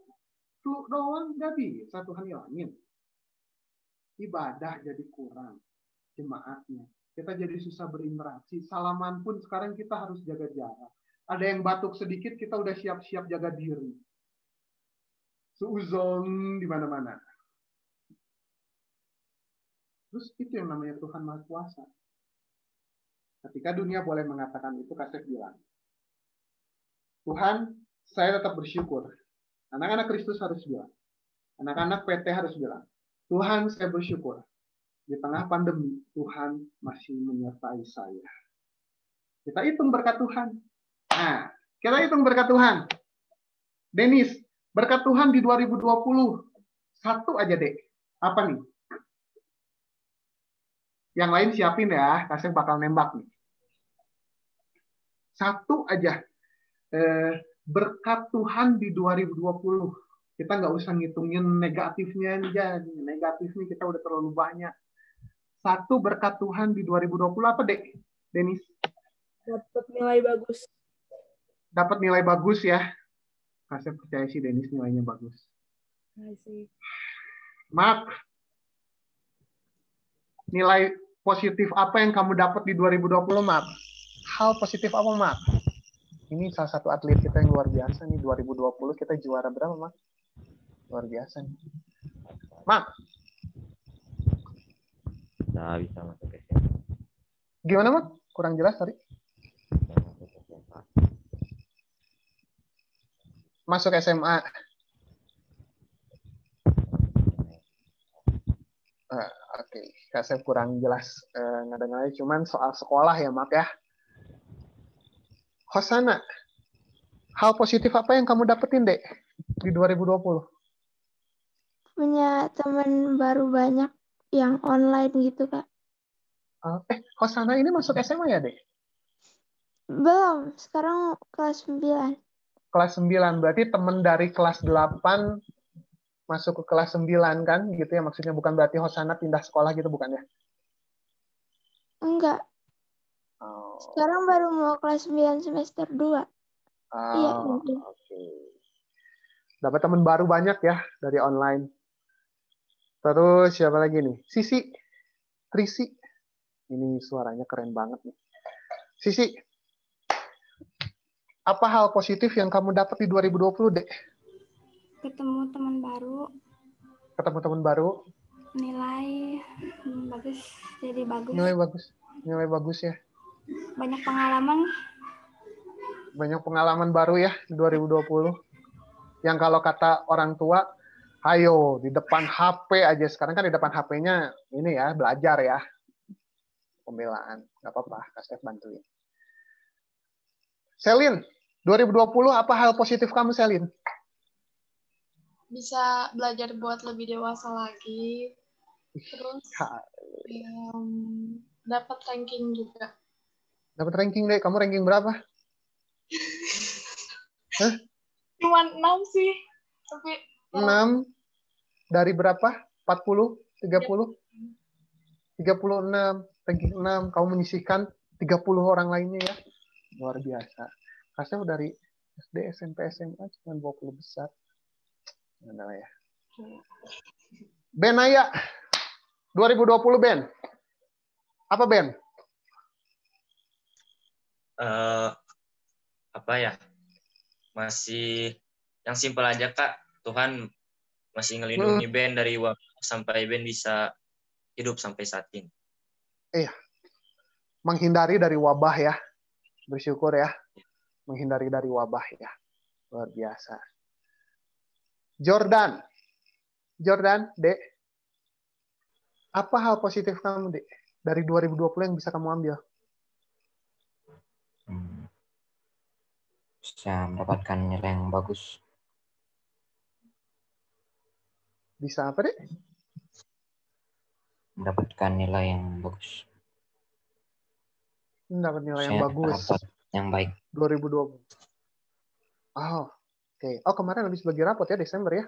doang nggak bisa Tuhan hilangin. Ibadah jadi kurang. Jemaatnya. Kita jadi susah berinteraksi. Salaman pun sekarang kita harus jaga jarak. Ada yang batuk sedikit, kita udah siap-siap jaga diri. Seuzon di mana-mana. Terus itu yang namanya Tuhan Maha Kuasa. Ketika dunia boleh mengatakan itu, Kasef bilang, Tuhan, saya tetap bersyukur. Anak-anak Kristus harus bilang. Anak-anak PT harus bilang, Tuhan, saya bersyukur. Di tengah pandemi, Tuhan masih menyertai saya. Kita hitung berkat Tuhan. Nah, kita hitung berkat Tuhan. Denis, berkat Tuhan di 2020. Satu aja, Dek. Apa nih? Yang lain siapin ya, Kasih bakal nembak nih. Satu aja. Berkat Tuhan di 2020. Kita nggak usah ngitungin negatifnya aja. Negatifnya kita udah terlalu banyak. Satu berkat Tuhan di 2020 apa, Dek? Denis? Dapat nilai bagus. Dapat nilai bagus ya. Saya percaya sih Denis nilainya bagus. Mark, nilai positif apa yang kamu dapat di 2020, Mark? Hal positif apa, Mark? Ini salah satu atlet kita yang luar biasa nih. 2020 kita juara berapa, Mark? Luar biasa nih. Mark? Nah, bisa masuk SMA. Gimana, Mak? Kurang jelas tadi. Masuk SMA. Oke. Kasih kurang jelas ngedengarnya. Cuman soal sekolah ya, Mak ya. Hosana. Hal positif apa yang kamu dapetin, Dek? Di 2020? Punya teman baru banyak. Yang online gitu, Kak. Hosana ini masuk SMA ya, Dek? Belum, sekarang kelas 9. Kelas 9, berarti teman dari kelas 8 masuk ke kelas 9 kan? Gitu ya, maksudnya bukan berarti Hosana pindah sekolah gitu, bukan ya? Enggak. Sekarang baru mau kelas 9 semester 2. Iya. Oke. Dapat teman baru banyak ya dari online. Terus siapa lagi nih? Sisi. Trisi. Ini suaranya keren banget nih. Sisi. Apa hal positif yang kamu dapat di 2020, Dek? Ketemu teman baru. Ketemu teman baru. Nilai bagus, jadi bagus. Nilai bagus ya. Banyak pengalaman. Banyak pengalaman baru ya di 2020. Yang kalau kata orang tua, ayo di depan HP aja. Sekarang kan di depan HP-nya ini ya, belajar ya. Pembelaan. Nggak apa-apa, Kasef bantuin. Selin, 2020 apa hal positif kamu, Selin? bisa belajar buat lebih dewasa lagi. Terus dapat ranking juga. Dapat ranking deh. Kamu ranking berapa? Hah? Cuma 6 sih. Tapi 6 dari berapa? 40? 30? 36. Ranking 6. Kamu menyisihkan 30 orang lainnya ya. Luar biasa. Kasih dari SD, SMP, SMA cuma 20 besar. Mana ya? Ben Aya. 2020 Ben. Apa Ben? Apa ya? Masih yang simpel aja Kak. Tuhan masih ngelindungi Ben dari wabah sampai Ben bisa hidup sampai saat ini. Iya. Menghindari dari wabah ya. Bersyukur ya. Menghindari dari wabah ya. Luar biasa. Jordan, Dek. Apa hal positif kamu, Dek? Dari 2020 yang bisa kamu ambil? Bisa mendapatkan nilai yang bagus. Bisa apa, Dek? Mendapatkan nilai yang bagus. Mendapat nilai yang bagus. Yang baik. 2020. Oh, oke. Oh, kemarin habis bagi rapot ya, Desember ya.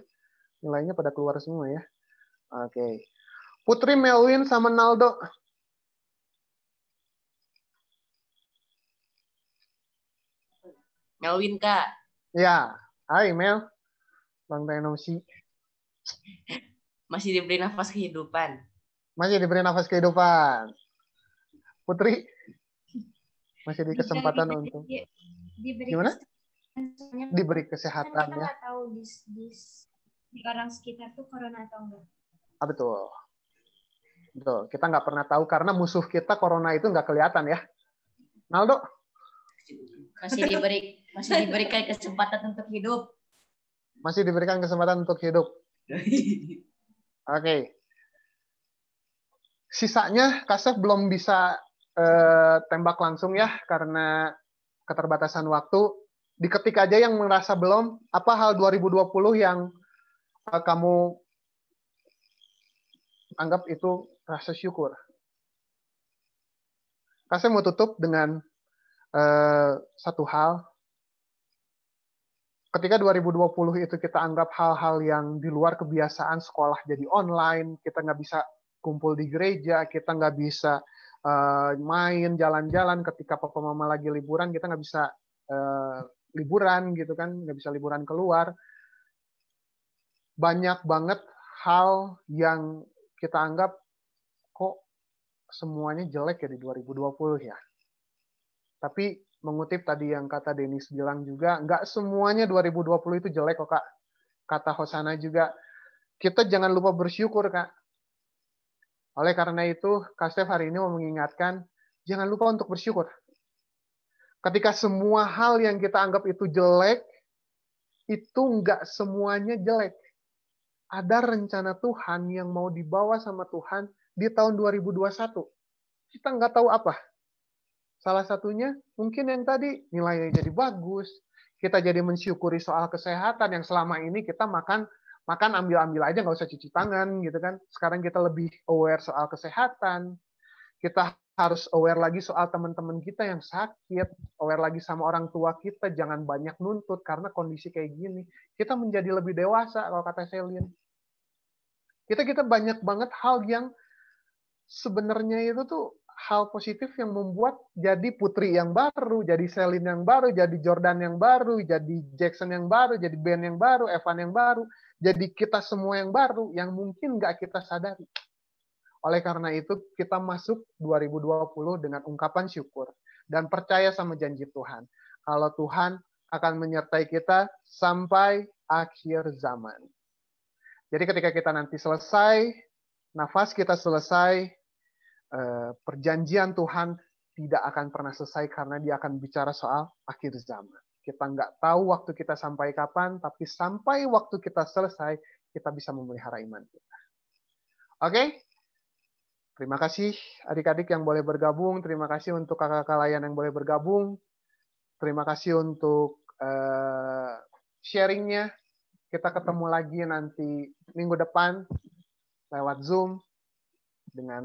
Nilainya pada keluar semua ya. Oke. Putri, Melwin, sama Naldo. Melwin, Kak. Ya. Hai, Mel. Bang Tenosi. Masih diberi nafas kehidupan. Masih diberi nafas kehidupan. Putri. Masih di kesempatan untuk. Gimana? Diberi kesehatan ya. Kita nggak tahu di orang sekitar tuh corona atau enggak. Ah, betul. Betul. Kita nggak pernah tahu karena musuh kita corona itu nggak kelihatan ya. Naldo? Masih diberikan kesempatan untuk hidup. Masih diberikan kesempatan untuk hidup. Oke. Sisanya Kasef belum bisa tembak langsung ya karena keterbatasan waktu. Diketik aja yang merasa belum. Apa hal 2020 yang kamu anggap itu rasa syukur? Kasef mau tutup dengan satu hal. Ketika 2020 itu kita anggap hal-hal yang di luar kebiasaan, sekolah jadi online, kita nggak bisa kumpul di gereja, kita nggak bisa main, jalan-jalan. Ketika papa mama lagi liburan, kita nggak bisa liburan gitu kan, nggak bisa liburan keluar. Banyak banget hal yang kita anggap kok semuanya jelek ya di 2020 ya. Tapi mengutip tadi yang kata Denis bilang juga, nggak semuanya 2020 itu jelek kok, Kak. Kata Hosana juga, kita jangan lupa bersyukur, Kak. Oleh karena itu, Kasef hari ini mau mengingatkan, jangan lupa untuk bersyukur. Ketika semua hal yang kita anggap itu jelek, itu nggak semuanya jelek. Ada rencana Tuhan yang mau dibawa sama Tuhan di tahun 2021. Kita nggak tahu apa. Salah satunya mungkin yang tadi nilainya jadi bagus, kita jadi mensyukuri soal kesehatan yang selama ini kita makan ambil aja nggak usah cuci tangan gitu kan. Sekarang kita lebih aware soal kesehatan, kita harus aware lagi soal teman-teman kita yang sakit, aware lagi sama orang tua kita, jangan banyak nuntut karena kondisi kayak gini. Kita menjadi lebih dewasa kalau kata Selin. Kita banyak banget hal yang sebenarnya itu tuh hal positif yang membuat jadi Putri yang baru, jadi Selin yang baru, jadi Jordan yang baru, jadi Jackson yang baru, jadi Ben yang baru, Evan yang baru, jadi kita semua yang baru yang mungkin nggak kita sadari. Oleh karena itu kita masuk 2020 dengan ungkapan syukur dan percaya sama janji Tuhan. Kalau Tuhan akan menyertai kita sampai akhir zaman. Jadi ketika kita nanti selesai, nafas kita selesai, perjanjian Tuhan tidak akan pernah selesai karena dia akan bicara soal akhir zaman. Kita nggak tahu waktu kita sampai kapan, tapi sampai waktu kita selesai, kita bisa memelihara iman kita. Oke? Terima kasih adik-adik yang boleh bergabung. Terima kasih untuk kakak-kakak layan yang boleh bergabung. Terima kasih untuk sharingnya. kita ketemu lagi nanti minggu depan lewat Zoom dengan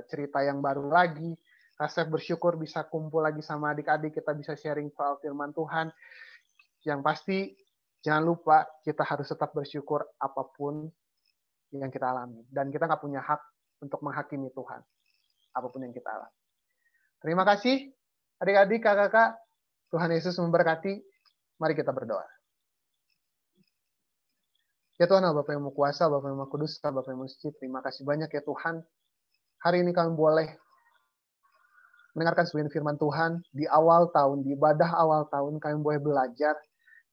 cerita yang baru lagi. Kasih bersyukur bisa kumpul lagi sama adik-adik, kita bisa sharing soal firman Tuhan. Yang pasti jangan lupa kita harus tetap bersyukur apapun yang kita alami. Dan kita nggak punya hak untuk menghakimi Tuhan. Apapun yang kita alami. Terima kasih adik-adik, kakak-kakak. Tuhan Yesus memberkati. Mari kita berdoa. Ya Tuhan, Bapa yang Maha Kuasa, Bapa yang Maha Kudus, Bapa yang Maha Suci, terima kasih banyak ya Tuhan. Hari ini kami boleh mendengarkan sebuah firman Tuhan di awal tahun, di ibadah awal tahun kami boleh belajar.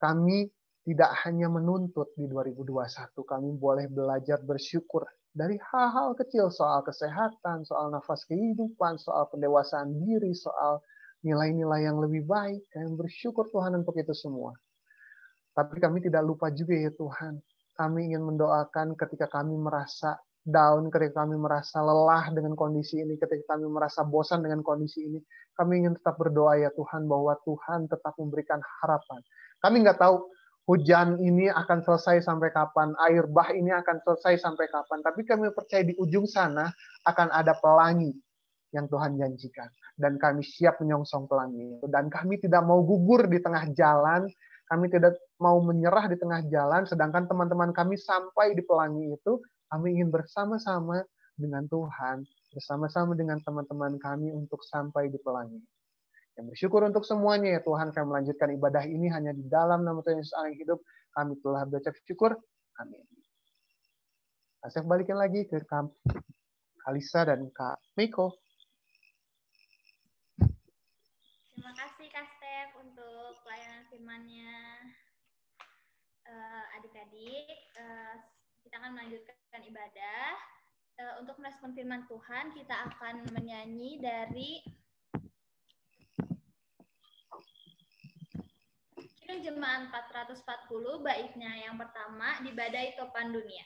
Kami tidak hanya menuntut di 2021, kami boleh belajar bersyukur dari hal-hal kecil soal kesehatan, soal nafas kehidupan, soal pendewasaan diri, soal nilai-nilai yang lebih baik. Kami bersyukur Tuhan untuk itu semua. Tapi kami tidak lupa juga ya Tuhan. Kami ingin mendoakan ketika kami merasa down, ketika kami merasa lelah dengan kondisi ini, ketika kami merasa bosan dengan kondisi ini. Kami ingin tetap berdoa ya Tuhan bahwa Tuhan tetap memberikan harapan. Kami nggak tahu hujan ini akan selesai sampai kapan, air bah ini akan selesai sampai kapan. Tapi kami percaya di ujung sana akan ada pelangi yang Tuhan janjikan. Dan kami siap menyongsong pelangi itu. Dan kami tidak mau gugur di tengah jalan, kami tidak mau menyerah di tengah jalan, sedangkan teman-teman kami sampai di pelangi itu, kami ingin bersama-sama dengan Tuhan, bersama-sama dengan teman-teman kami untuk sampai di pelangi. Yang bersyukur untuk semuanya ya Tuhan, kami melanjutkan ibadah ini hanya di dalam nama Tuhan Yesus Allah yang hidup. Kami telah berucap syukur. Amin. Saya balikin lagi ke Kak Alisa dan Kak Miko. Terima kasih Kak Stef untuk pelayanan firman-Nya. Adik-adik, kita akan melanjutkan ibadah. Untuk merespon firman Tuhan, kita akan menyanyi dari Kidung Jemaat 440, baitnya yang pertama, di Badai Topan Dunia.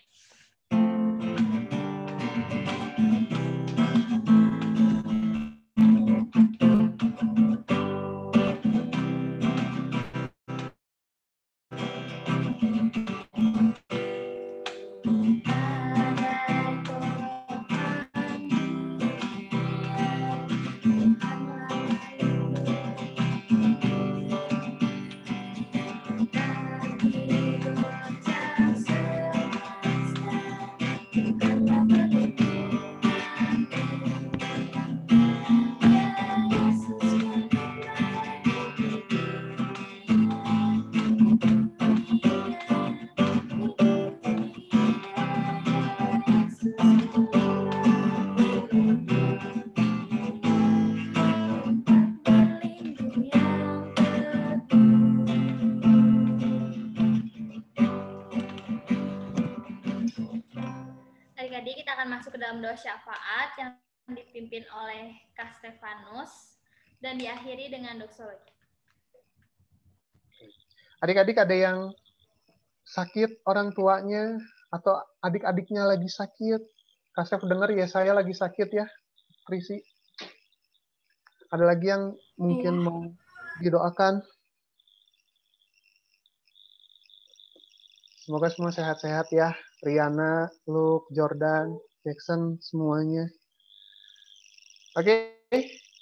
Adik-adik, kita akan masuk ke dalam doa syafaat yang dipimpin oleh Kak Stefanus dan diakhiri dengan doksologi. Adik-adik ada yang sakit orang tuanya atau adik-adiknya lagi sakit? Kak Stef dengar ya, saya lagi sakit ya, Prisi. Ada lagi yang mungkin mau didoakan? Semoga semua sehat-sehat ya. Riana, Luke, Jordan, Jackson, semuanya. Oke,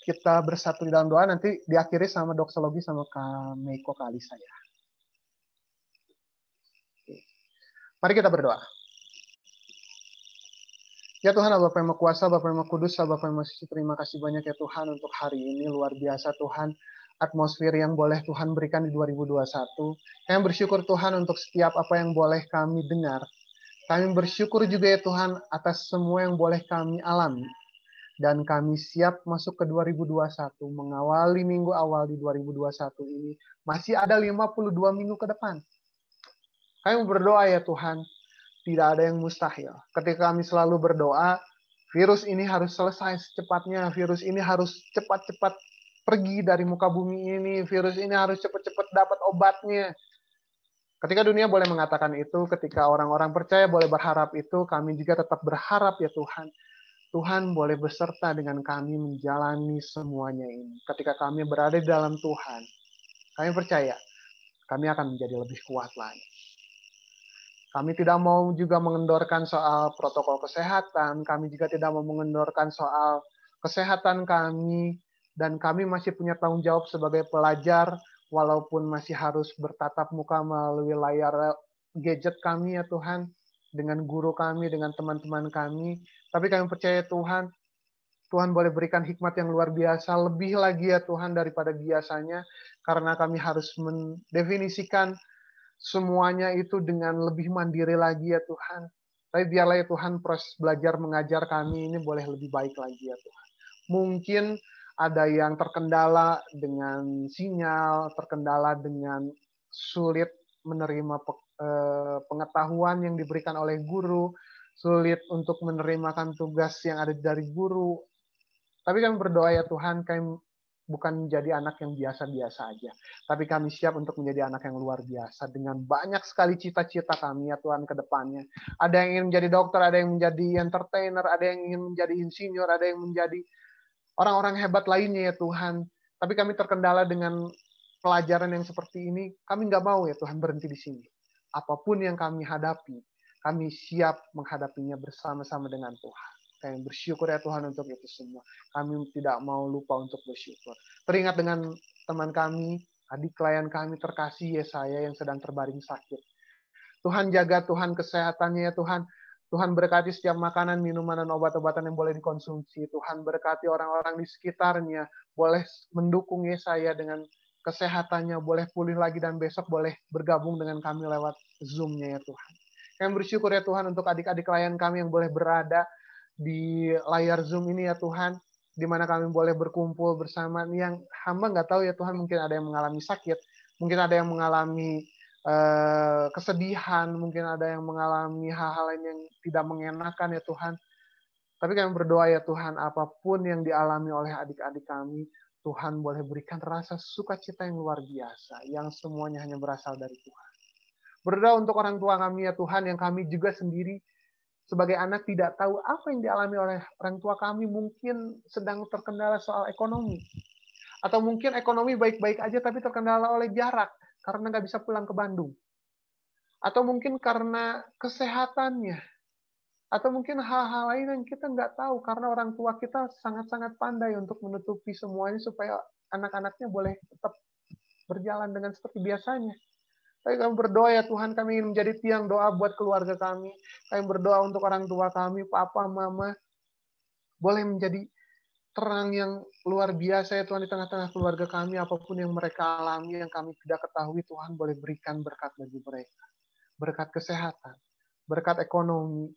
kita bersatu di dalam doa. Nanti diakhiri sama doksologi sama Kak Meiko, Kak Alisa ya. Mari kita berdoa. Ya Tuhan, Bapa yang Maha Kuasa, Bapa yang Maha Kudus, Bapa yang Maha Suci, terima kasih banyak ya Tuhan untuk hari ini. Luar biasa Tuhan. Atmosfer yang boleh Tuhan berikan di 2021. Kami bersyukur Tuhan untuk setiap apa yang boleh kami dengar. Kami bersyukur juga ya Tuhan atas semua yang boleh kami alami. Dan kami siap masuk ke 2021, mengawali minggu awal di 2021 ini. Masih ada 52 minggu ke depan. Kami berdoa ya Tuhan, tidak ada yang mustahil. Ketika kami selalu berdoa, virus ini harus selesai secepatnya. Virus ini harus cepat-cepat pergi dari muka bumi ini. Virus ini harus cepat-cepat dapat obatnya. Ketika dunia boleh mengatakan itu, ketika orang-orang percaya boleh berharap itu, kami juga tetap berharap ya Tuhan. Tuhan boleh beserta dengan kami menjalani semuanya ini. Ketika kami berada di dalam Tuhan, kami percaya kami akan menjadi lebih kuat lagi. Kami tidak mau juga mengendorkan soal protokol kesehatan, kami juga tidak mau mengendorkan soal kesehatan kami, dan kami masih punya tanggung jawab sebagai pelajar, walaupun masih harus bertatap muka melalui layar gadget kami ya Tuhan, dengan guru kami, dengan teman-teman kami. Tapi kami percaya Tuhan, Tuhan boleh berikan hikmat yang luar biasa, lebih lagi ya Tuhan daripada biasanya, karena kami harus mendefinisikan semuanya itu dengan lebih mandiri lagi ya Tuhan. Tapi biarlah ya Tuhan proses belajar mengajar kami ini boleh lebih baik lagi ya Tuhan. Mungkin ada yang terkendala dengan sinyal, terkendala dengan sulit menerima pengetahuan yang diberikan oleh guru, sulit untuk menerimakan tugas yang ada dari guru. Tapi kami berdoa ya Tuhan, kami bukan menjadi anak yang biasa-biasa aja. Tapi kami siap untuk menjadi anak yang luar biasa. Dengan banyak sekali cita-cita kami ya Tuhan ke depannya. Ada yang ingin menjadi dokter, ada yang menjadi entertainer, ada yang ingin menjadi insinyur, ada yang menjadi orang-orang hebat lainnya ya Tuhan. Tapi kami terkendala dengan pelajaran yang seperti ini. Kami nggak mau ya Tuhan berhenti di sini. Apapun yang kami hadapi, kami siap menghadapinya bersama-sama dengan Tuhan. Kami bersyukur ya Tuhan untuk itu semua. Kami tidak mau lupa untuk bersyukur. Teringat dengan teman kami, adik klien kami terkasih Yesaya yang sedang terbaring sakit. Tuhan jaga Tuhan kesehatannya ya Tuhan. Tuhan berkati setiap makanan, minuman, dan obat-obatan yang boleh dikonsumsi. Tuhan berkati orang-orang di sekitarnya. Boleh mendukung Yesaya dengan kesehatannya. Boleh pulih lagi dan besok boleh bergabung dengan kami lewat Zoom-nya ya Tuhan. Kami bersyukur ya Tuhan untuk adik-adik klien kami yang boleh berada di layar Zoom ini ya Tuhan, di mana kami boleh berkumpul bersama. Yang hamba nggak tahu ya Tuhan, mungkin ada yang mengalami sakit, mungkin ada yang mengalami kesedihan, mungkin ada yang mengalami hal-hal lain yang tidak mengenakan ya Tuhan. Tapi kami berdoa ya Tuhan, apapun yang dialami oleh adik-adik kami, Tuhan boleh berikan rasa sukacita yang luar biasa, yang semuanya hanya berasal dari Tuhan. Berdoa untuk orang tua kami ya Tuhan, yang kami juga sendiri sebagai anak tidak tahu apa yang dialami oleh orang tua kami, mungkin sedang terkendala soal ekonomi. Atau mungkin ekonomi baik-baik aja tapi terkendala oleh jarak karena nggak bisa pulang ke Bandung. Atau mungkin karena kesehatannya. Atau mungkin hal-hal lain yang kita nggak tahu karena orang tua kita sangat-sangat pandai untuk menutupi semuanya supaya anak-anaknya boleh tetap berjalan dengan seperti biasanya. Tapi kami berdoa ya Tuhan, kami ingin menjadi tiang doa buat keluarga kami. Kami berdoa untuk orang tua kami, papa, mama. Boleh menjadi terang yang luar biasa ya Tuhan di tengah-tengah keluarga kami. Apapun yang mereka alami, yang kami tidak ketahui, Tuhan boleh berikan berkat bagi mereka. Berkat kesehatan, berkat ekonomi,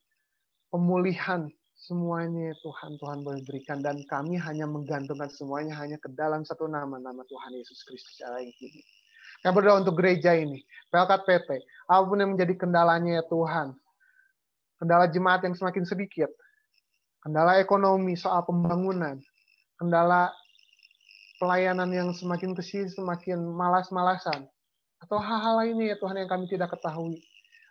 pemulihan, semuanya ya Tuhan, Tuhan boleh berikan. Dan kami hanya menggantungkan semuanya hanya ke dalam satu nama Tuhan Yesus Kristus Allah yang hidup. Kami berdoa untuk gereja ini, PLK PT, apapun yang menjadi kendalanya ya Tuhan. Kendala jemaat yang semakin sedikit, kendala ekonomi, soal pembangunan, kendala pelayanan yang semakin kesini semakin malas-malasan, atau hal-hal lainnya ya Tuhan yang kami tidak ketahui.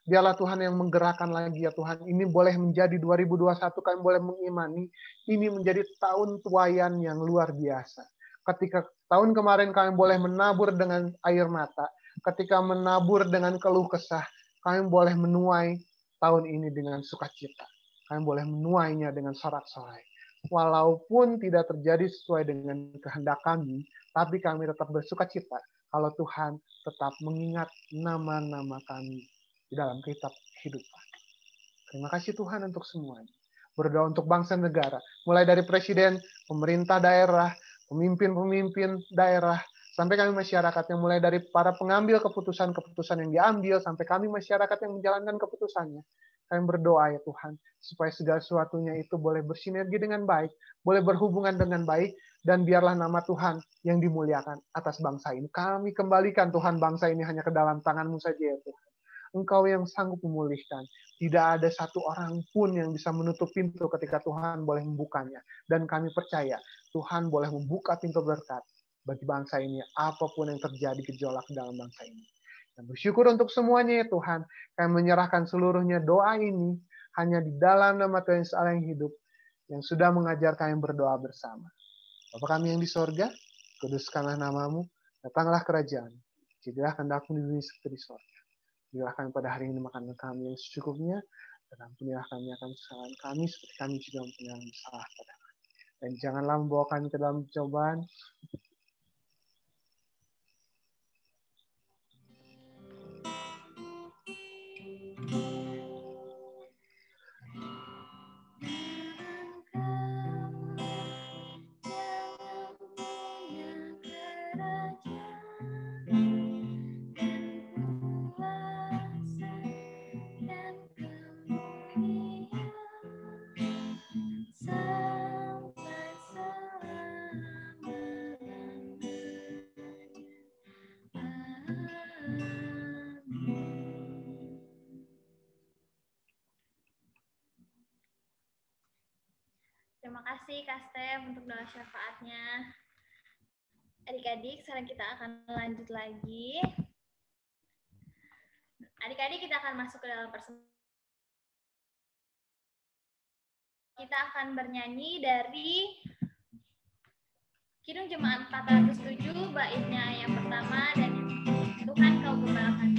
Biarlah Tuhan yang menggerakkan lagi ya Tuhan. Ini boleh menjadi 2021, kami boleh mengimani, ini menjadi tahun tuaian yang luar biasa. Ketika tahun kemarin kami boleh menabur dengan air mata, ketika menabur dengan keluh kesah, kami boleh menuai tahun ini dengan sukacita. Kami boleh menuainya dengan sorak-sorai. Walaupun tidak terjadi sesuai dengan kehendak kami, tapi kami tetap bersukacita kalau Tuhan tetap mengingat nama-nama kami di dalam kitab kehidupan. Terima kasih Tuhan untuk semuanya. Berdoa untuk bangsa negara, mulai dari presiden, pemerintah daerah, pemimpin-pemimpin daerah, sampai kami masyarakat yang mulai dari para pengambil keputusan-keputusan yang diambil, sampai kami masyarakat yang menjalankan keputusannya. Kami berdoa ya Tuhan, supaya segala sesuatunya itu boleh bersinergi dengan baik, boleh berhubungan dengan baik, dan biarlah nama Tuhan yang dimuliakan atas bangsa ini. Kami kembalikan Tuhan bangsa ini hanya ke dalam tangan-Mu saja ya Tuhan. Engkau yang sanggup memulihkan. Tidak ada satu orang pun yang bisa menutup pintu ketika Tuhan boleh membukanya. Dan kami percaya Tuhan boleh membuka pintu berkat bagi bangsa ini, apapun yang terjadi gejolak dalam bangsa ini. Dan bersyukur untuk semuanya ya Tuhan. Kami menyerahkan seluruhnya doa ini hanya di dalam nama Tuhan Yesus Allah yang hidup, yang sudah mengajar kami berdoa bersama. Bapa kami yang di sorga, kuduskanlah namamu, datanglah kerajaan. Jadilah kehendak-Mu di bumi seperti di sorga. Berilah kami pada hari ini makanan kami yang secukupnya, dan ampunilah kami akan kesalahan kami, seperti kami juga mempunyai salah pada kami. Dan janganlah membawa kami ke dalam cobaan, Terima kasih Kak Steph untuk doa syafaatnya. Adik-adik, sekarang kita akan lanjut lagi. Adik-adik, kita akan masuk ke dalam persembahan. Kita akan bernyanyi dari Kidung Jemaat 407, baitnya yang pertama dan Tuhan Kau Gembalakan.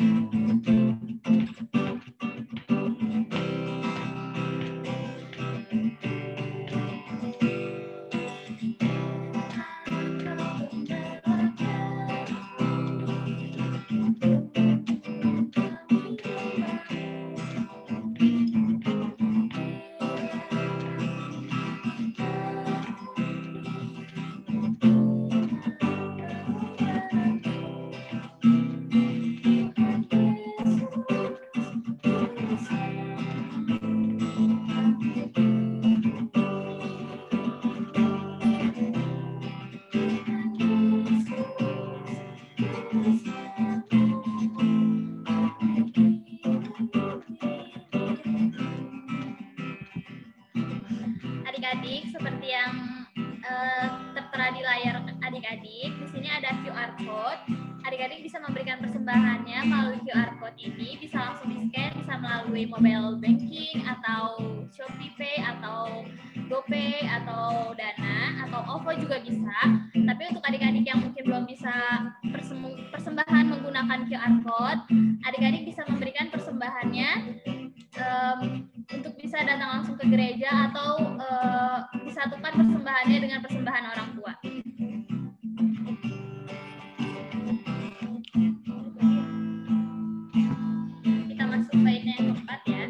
Adik-adik, seperti yang tertera di layar adik-adik, di sini ada QR code. Adik-adik bisa memberikan persembahannya melalui QR code ini, bisa langsung di-scan, bisa melalui mobile banking atau Shopee Pay atau GoPay atau Dana atau OVO juga bisa. Tapi untuk adik-adik yang mungkin belum bisa persembahan menggunakan QR code, adik-adik bisa memberikan persembahannya untuk bisa datang langsung ke gereja atau disatukan persembahannya dengan persembahan orang tua. Kita masuk baitnya yang keempat ya.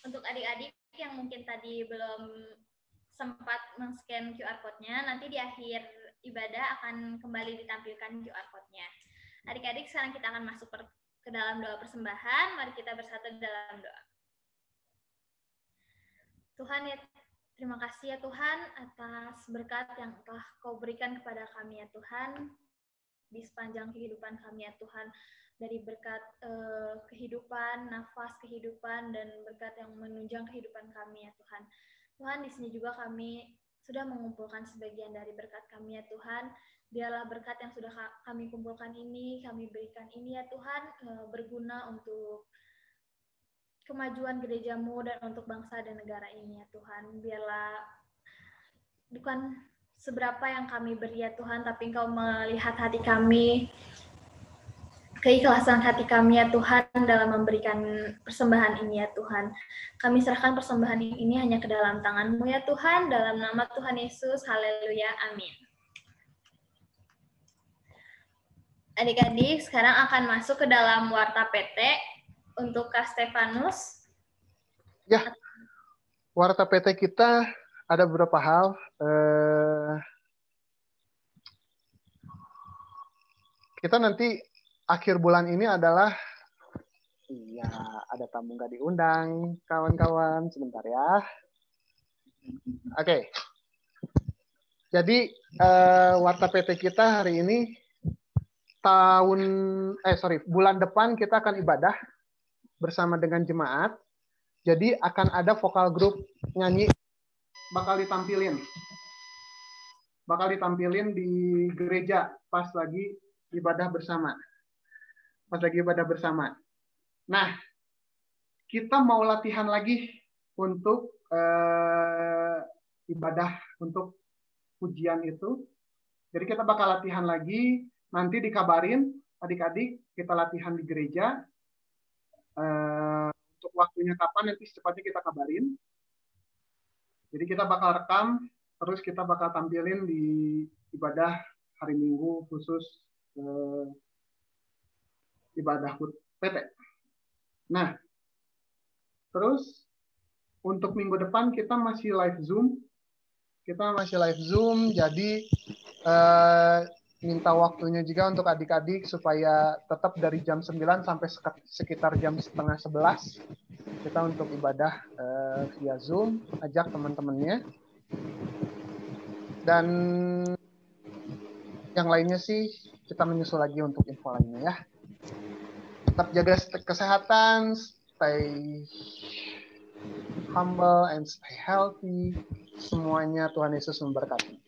Untuk adik-adik yang mungkin tadi belum sempat men-scan QR code-nya, nanti di akhir ibadah akan kembali ditampilkan QR code-nya. Adik-adik, sekarang kita akan masuk ke dalam doa persembahan. Mari kita bersatu dalam doa. Tuhan, ya, terima kasih ya Tuhan atas berkat yang telah Kau berikan kepada kami ya Tuhan, di sepanjang kehidupan kami ya Tuhan, dari berkat kehidupan, nafas kehidupan, dan berkat yang menunjang kehidupan kami ya Tuhan. Tuhan, di sini juga kami sudah mengumpulkan sebagian dari berkat kami ya Tuhan. Biarlah berkat yang sudah kami kumpulkan ini, kami berikan ini ya Tuhan, berguna untuk kemajuan gereja-Mu dan untuk bangsa dan negara ini ya Tuhan. Biarlah bukan seberapa yang kami beri ya Tuhan, tapi Engkau melihat hati kami, keikhlasan hati kami ya Tuhan dalam memberikan persembahan ini ya Tuhan. Kami serahkan persembahan ini hanya ke dalam tangan-Mu ya Tuhan, dalam nama Tuhan Yesus, haleluya, amin. Adik-adik, sekarang akan masuk ke dalam warta PT untuk Kak Stefanus. Ya, warta PT kita ada beberapa hal. Kita nanti akhir bulan ini adalah, iya, ada tamu nggak diundang, kawan-kawan. Sebentar ya. Oke. Jadi Warta PT kita hari ini bulan depan kita akan ibadah bersama dengan jemaat. Jadi akan ada vokal grup nyanyi bakal ditampilin di gereja pas lagi ibadah bersama. Nah, kita mau latihan lagi untuk ibadah untuk pujian itu. Jadi kita bakal latihan lagi, nanti dikabarin adik-adik kita latihan di gereja. Untuk waktunya kapan nanti secepatnya kita kabarin. Jadi kita bakal rekam, terus kita bakal tampilin di ibadah hari Minggu khusus ibadah HUT PT. Nah, terus untuk minggu depan kita masih live Zoom. Jadi minta waktunya juga untuk adik-adik supaya tetap dari jam 9 sampai sekitar jam setengah 11 kita untuk ibadah via Zoom, ajak teman-temannya. Dan yang lainnya sih kita menyusul lagi untuk info lainnya ya. Tetap jaga kesehatan, stay humble and stay healthy. Semuanya Tuhan Yesus memberkati.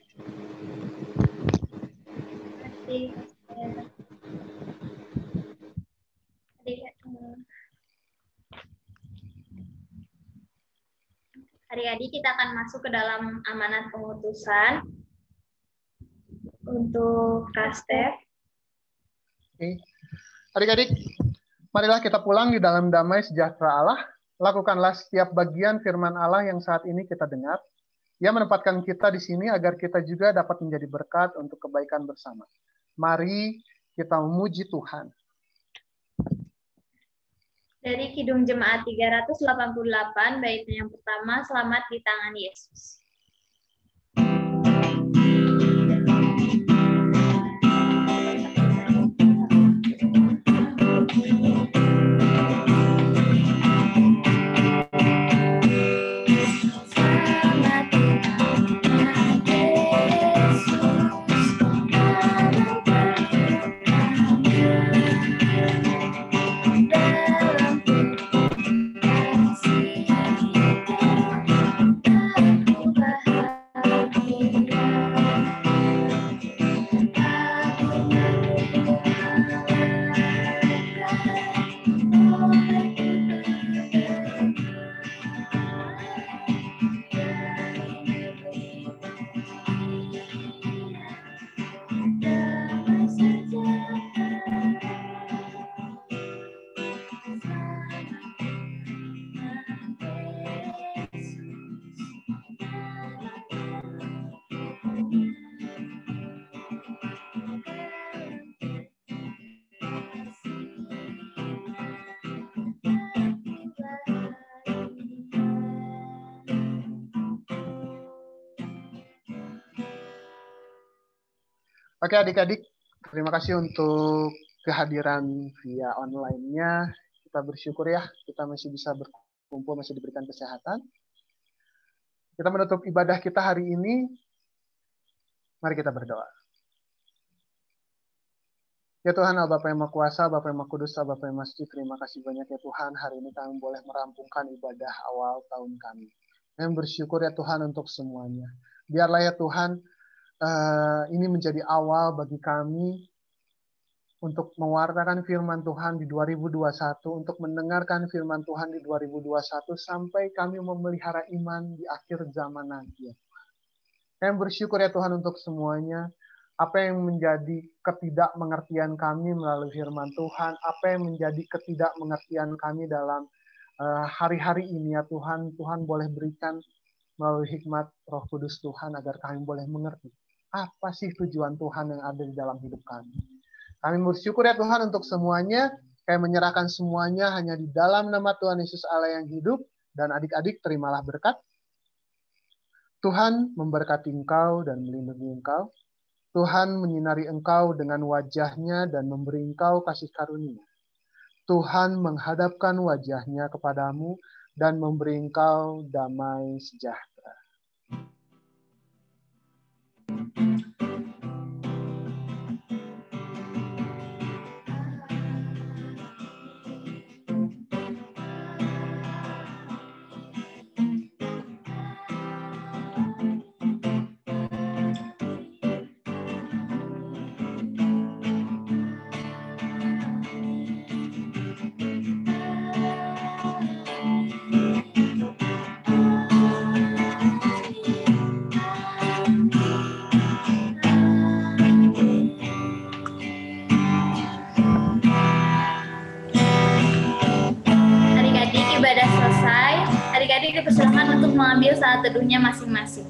Adik-adik, kita akan masuk ke dalam amanat pengutusan untuk Kastef. Oke. Adik-adik, marilah kita pulang di dalam damai sejahtera Allah. Lakukanlah setiap bagian firman Allah yang saat ini kita dengar. Ia menempatkan kita di sini agar kita juga dapat menjadi berkat untuk kebaikan bersama. Mari kita memuji Tuhan. Dari Kidung Jemaat 388, baitnya yang pertama, Selamat di Tangan Yesus. Oke adik-adik, terima kasih untuk kehadiran via online-nya. Kita bersyukur ya, kita masih bisa berkumpul, masih diberikan kesehatan. Kita menutup ibadah kita hari ini. Mari kita berdoa. Ya Tuhan, Bapa yang Maha Kuasa, Bapa yang Maha Kudus, Bapa yang Maha Suci, terima kasih banyak ya Tuhan. Hari ini kami boleh merampungkan ibadah awal tahun kami. Kami bersyukur ya Tuhan untuk semuanya. Biarlah ya Tuhan, ini menjadi awal bagi kami untuk mewartakan firman Tuhan di 2021, untuk mendengarkan firman Tuhan di 2021, sampai kami memelihara iman di akhir zaman nanti. Kami bersyukur ya Tuhan untuk semuanya. Apa yang menjadi ketidakmengertian kami melalui firman Tuhan, apa yang menjadi ketidakmengertian kami dalam hari-hari ini ya Tuhan, Tuhan boleh berikan melalui hikmat Roh Kudus Tuhan agar kami boleh mengerti. Apa sih tujuan Tuhan yang ada di dalam hidup kami? Kami bersyukur ya Tuhan untuk semuanya. Kami menyerahkan semuanya hanya di dalam nama Tuhan Yesus Allah yang hidup. Dan adik-adik terimalah berkat. Tuhan memberkati engkau dan melindungi engkau. Tuhan menyinari engkau dengan wajah-Nya dan memberi engkau kasih karunia. Tuhan menghadapkan wajah-Nya kepadamu dan memberi engkau damai sejahtera. Ibadah selesai, adik-adik dipersilakan untuk mengambil saat teduhnya masing-masing.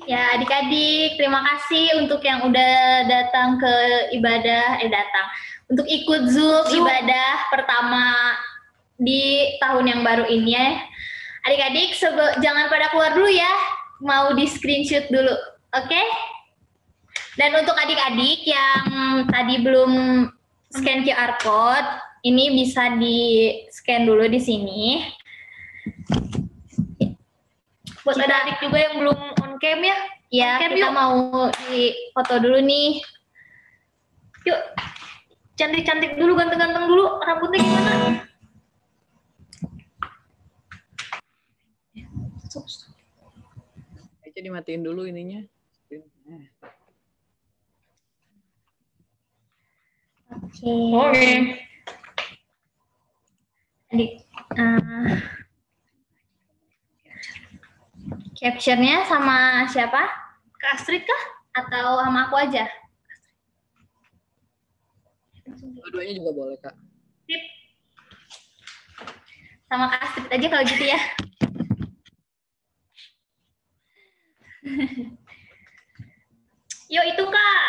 Ya, adik-adik, terima kasih untuk yang udah datang ke untuk ikut Zoom ibadah pertama di tahun yang baru ini ya. Adik-adik, jangan pada keluar dulu ya, mau di screenshot dulu, oke? Dan untuk adik-adik yang tadi belum scan QR code, ini bisa di scan dulu di sini. Buat adik-adik juga yang belum on cam ya. Ya, kita mau di foto dulu nih. Yuk, cantik-cantik dulu, ganteng-ganteng dulu. Rambutnya gimana? Aja dimatiin dulu ininya. Oke. Adik, capture-nya sama siapa? Kak Astrid kah? Atau sama aku aja? Dua-duanya juga boleh, Kak. Sip. Sama Kak Astrid aja kalau gitu ya. Yuk itu Kak.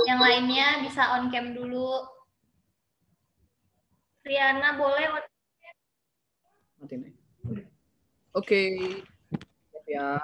Yang lainnya bisa on cam dulu. Riana boleh. Oke. Ya.